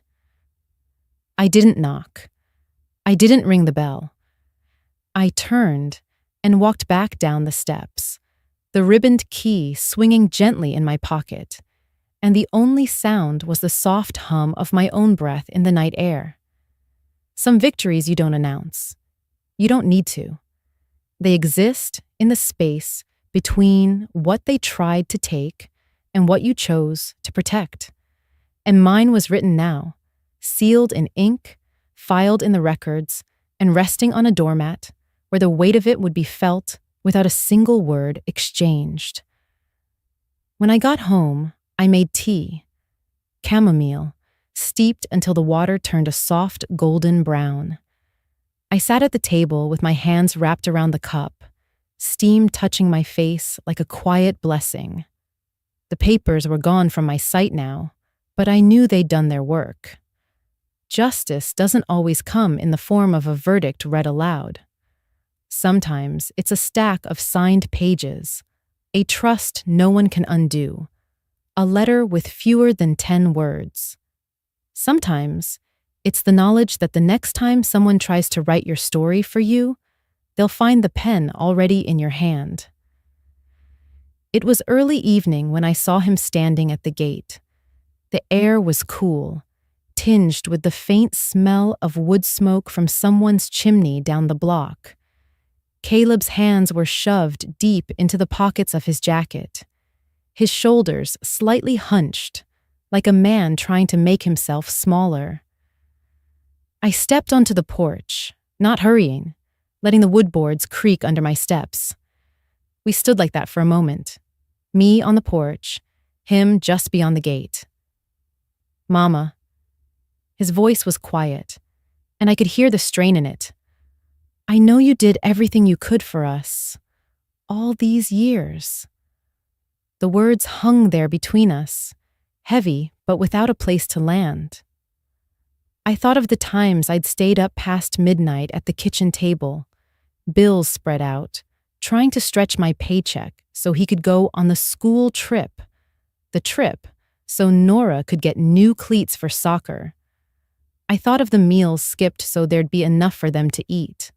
I didn't knock. I didn't ring the bell. I turned and walked back down the steps, the ribboned key swinging gently in my pocket, and the only sound was the soft hum of my own breath in the night air. Some victories you don't announce. You don't need to. They exist in the space between what they tried to take and what you chose to protect. And mine was written now, sealed in ink, filed in the records, and resting on a doormat where the weight of it would be felt without a single word exchanged. When I got home, I made tea, chamomile, steeped until the water turned a soft golden brown. I sat at the table with my hands wrapped around the cup, steam touching my face like a quiet blessing. The papers were gone from my sight now, but I knew they'd done their work. Justice doesn't always come in the form of a verdict read aloud. Sometimes it's a stack of signed pages, a trust no one can undo, a letter with fewer than 10 words. Sometimes it's the knowledge that the next time someone tries to write your story for you, they'll find the pen already in your hand. It was early evening when I saw him standing at the gate. The air was cool, tinged with the faint smell of wood smoke from someone's chimney down the block. Caleb's hands were shoved deep into the pockets of his jacket, his shoulders slightly hunched, like a man trying to make himself smaller. I stepped onto the porch, not hurrying, letting the wood boards creak under my steps. We stood like that for a moment, me on the porch, him just beyond the gate. Mama. His voice was quiet, and I could hear the strain in it. I know you did everything you could for us, all these years. The words hung there between us, heavy but without a place to land. I thought of the times I'd stayed up past midnight at the kitchen table, bills spread out, trying to stretch my paycheck so he could go on the school trip. The trip so Nora could get new cleats for soccer. I thought of the meals skipped so there'd be enough for them to eat.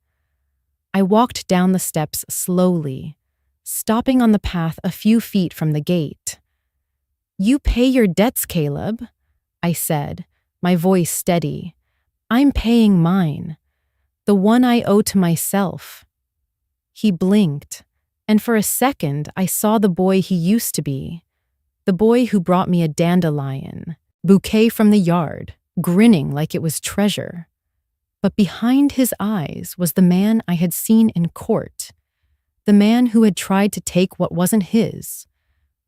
I walked down the steps slowly, stopping on the path a few feet from the gate. "You pay your debts, Caleb," I said, my voice steady. "I'm paying mine, the one I owe to myself." He blinked, and for a second I saw the boy he used to be, the boy who brought me a dandelion bouquet from the yard, grinning like it was treasure. But behind his eyes was the man I had seen in court, the man who had tried to take what wasn't his.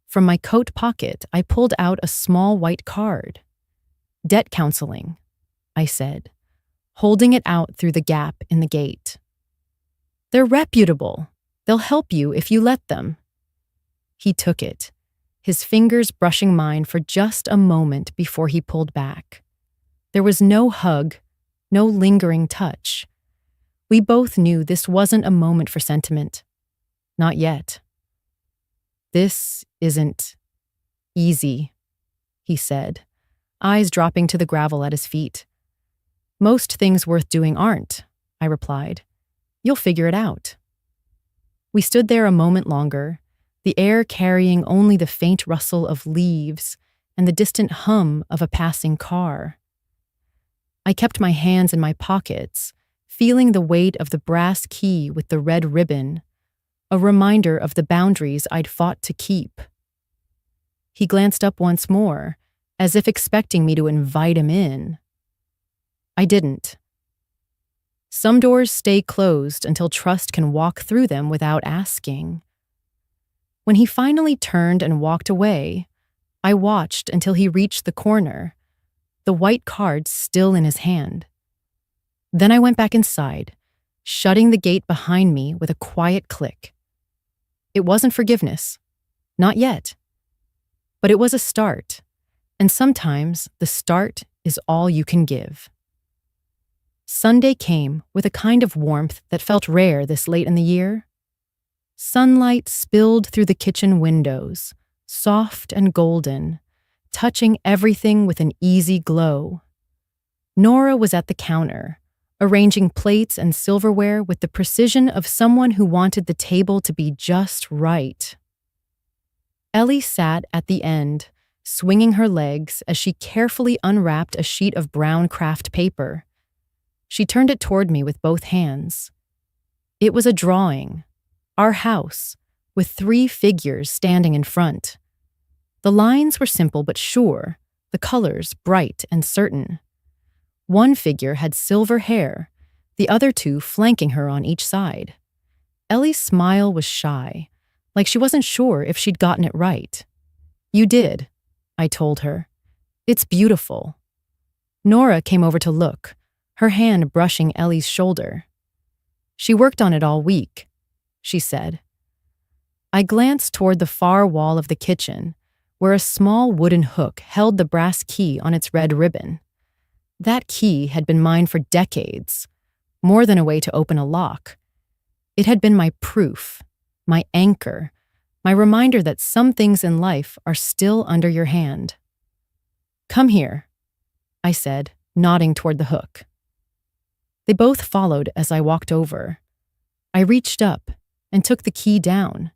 From my coat pocket, I pulled out a small white card. "Debt counseling," I said, holding it out through the gap in the gate. "They're reputable. They'll help you if you let them." He took it, his fingers brushing mine for just a moment before he pulled back. There was no hug, no lingering touch. We both knew this wasn't a moment for sentiment. Not yet. "This isn't easy," he said, eyes dropping to the gravel at his feet. "Most things worth doing aren't," I replied. "You'll figure it out." We stood there a moment longer, the air carrying only the faint rustle of leaves and the distant hum of a passing car. I kept my hands in my pockets, feeling the weight of the brass key with the red ribbon, a reminder of the boundaries I'd fought to keep. He glanced up once more, as if expecting me to invite him in. I didn't. Some doors stay closed until trust can walk through them without asking. When he finally turned and walked away, I watched until he reached the corner, the white card still in his hand. Then I went back inside, shutting the gate behind me with a quiet click. It wasn't forgiveness. Not yet. But it was a start, and sometimes the start is all you can give. Sunday came with a kind of warmth that felt rare this late in the year. Sunlight spilled through the kitchen windows, soft and golden, touching everything with an easy glow. Nora was at the counter, arranging plates and silverware with the precision of someone who wanted the table to be just right. Ellie sat at the end, swinging her legs as she carefully unwrapped a sheet of brown craft paper. She turned it toward me with both hands. It was a drawing, our house, with 3 figures standing in front. The lines were simple but sure, the colors bright and certain. One figure had silver hair, the other 2 flanking her on each side. Ellie's smile was shy, like she wasn't sure if she'd gotten it right. "You did," I told her. "It's beautiful." Nora came over to look, her hand brushing Ellie's shoulder. "She worked on it all week," she said. I glanced toward the far wall of the kitchen, where a small wooden hook held the brass key on its red ribbon. That key had been mine for decades, more than a way to open a lock. It had been my proof, my anchor, my reminder that some things in life are still under your hand. "Come here," I said, nodding toward the hook. They both followed as I walked over. I reached up and took the key down,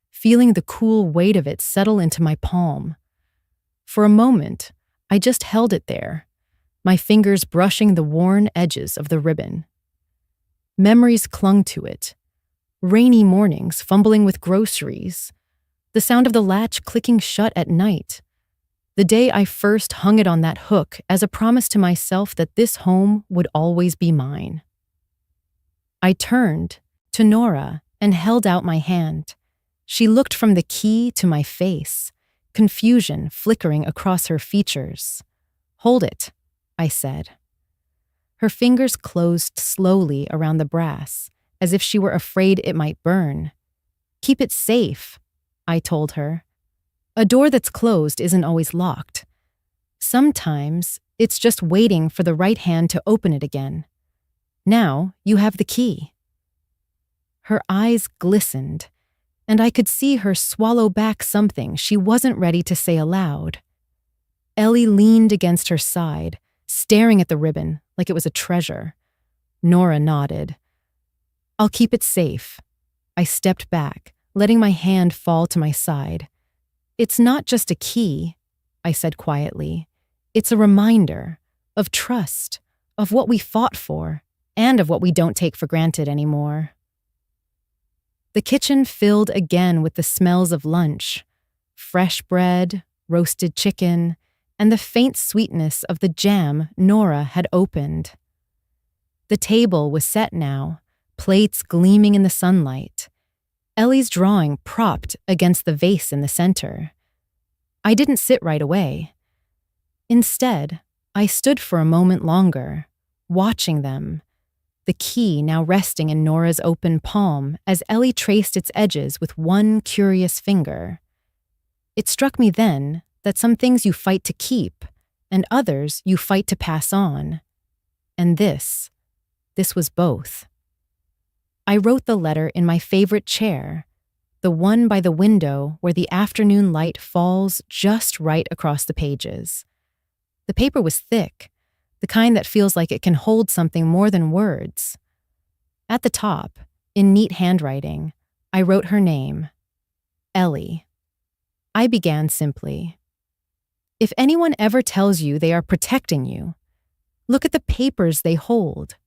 feeling the cool weight of it settle into my palm. For a moment, I just held it there, my fingers brushing the worn edges of the ribbon. Memories clung to it. Rainy mornings fumbling with groceries, the sound of the latch clicking shut at night, the day I first hung it on that hook as a promise to myself that this home would always be mine. I turned to Nora and held out my hand. She looked from the key to my face, confusion flickering across her features. "Hold it," I said. Her fingers closed slowly around the brass, as if she were afraid it might burn. "Keep it safe," I told her. "A door that's closed isn't always locked. Sometimes it's just waiting for the right hand to open it again. Now you have the key." Her eyes glistened, and I could see her swallow back something she wasn't ready to say aloud. Ellie leaned against her side, staring at the ribbon like it was a treasure. Nora nodded. "I'll keep it safe." I stepped back, letting my hand fall to my side. "It's not just a key," I said quietly. "It's a reminder of trust, of what we fought for, and of what we don't take for granted anymore." The kitchen filled again with the smells of lunch: fresh bread, roasted chicken, and the faint sweetness of the jam Nora had opened. The table was set now, plates gleaming in the sunlight, Ellie's drawing propped against the vase in the center. I didn't sit right away. Instead, I stood for a moment longer, watching them, the key now resting in Nora's open palm as Ellie traced its edges with one curious finger. It struck me then that some things you fight to keep, and others you fight to pass on. And this was both. I wrote the letter in my favorite chair, the one by the window where the afternoon light falls just right across the pages. The paper was thick, the kind that feels like it can hold something more than words. At the top, in neat handwriting, I wrote her name, Ellie. I began simply. If anyone ever tells you they are protecting you, look at the papers they hold.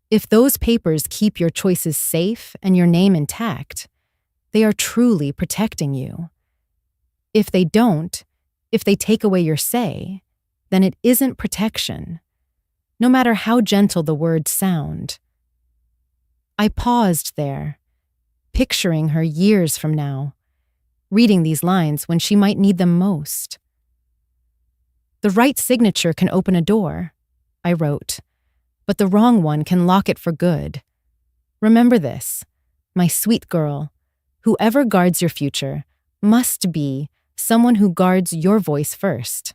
If those papers keep your choices safe and your name intact, they are truly protecting you. If they don't, if they take away your say, then it isn't protection, no matter how gentle the words sound. I paused there, picturing her years from now, reading these lines when she might need them most. The right signature can open a door, I wrote, but the wrong one can lock it for good. Remember this, my sweet girl. Whoever guards your future must be someone who guards your voice first.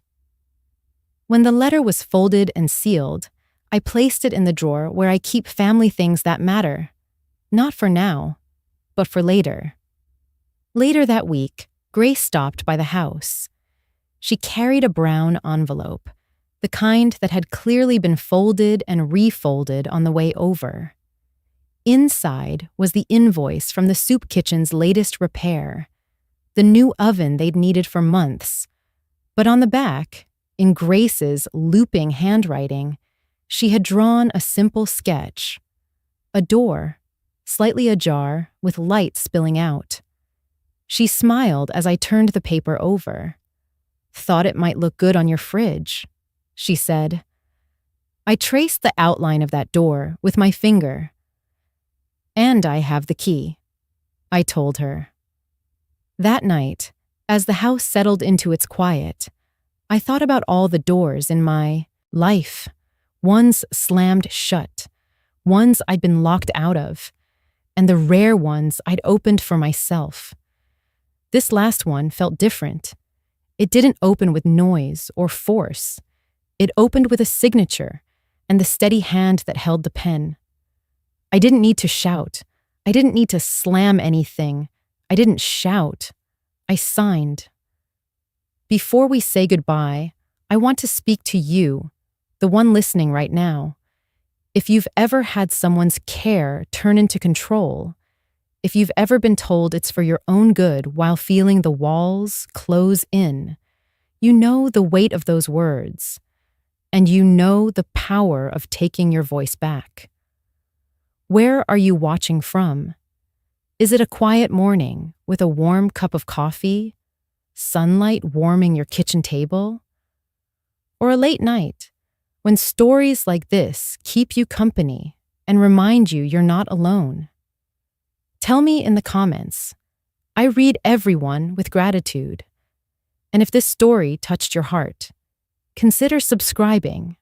When the letter was folded and sealed, I placed it in the drawer where I keep family things that matter. Not for now, but for later. Later that week, Grace stopped by the house. She carried a brown envelope, the kind that had clearly been folded and refolded on the way over. Inside was the invoice from the soup kitchen's latest repair, the new oven they'd needed for months. But on the back, in Grace's looping handwriting, she had drawn a simple sketch. A door, slightly ajar, with light spilling out. She smiled as I turned the paper over. "Thought it might look good on your fridge," she said. I traced the outline of that door with my finger. "And I have the key," I told her. That night, as the house settled into its quiet, I thought about all the doors in my life, ones slammed shut, ones I'd been locked out of, and the rare ones I'd opened for myself. This last one felt different. It didn't open with noise or force. It opened with a signature and the steady hand that held the pen. I didn't need to shout. I didn't need to slam anything. I didn't shout. I signed. Before we say goodbye, I want to speak to you, the one listening right now. If you've ever had someone's care turn into control, if you've ever been told it's for your own good while feeling the walls close in, you know the weight of those words, and you know the power of taking your voice back. Where are you watching from? Is it a quiet morning with a warm cup of coffee, sunlight warming your kitchen table? Or a late night when stories like this keep you company and remind you you're not alone? Tell me in the comments. I read everyone with gratitude. And if this story touched your heart, consider subscribing,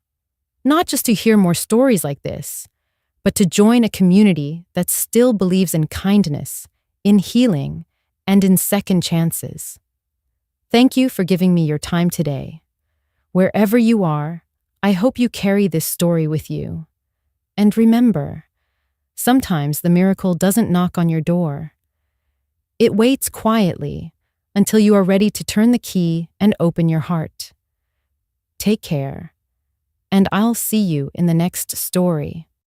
not just to hear more stories like this, but to join a community that still believes in kindness, in healing, and in second chances. Thank you for giving me your time today. Wherever you are, I hope you carry this story with you. And remember, Sometimes the miracle doesn't knock on your door. It waits quietly until you are ready to turn the key and open your heart. Take care, and I'll see you in the next story.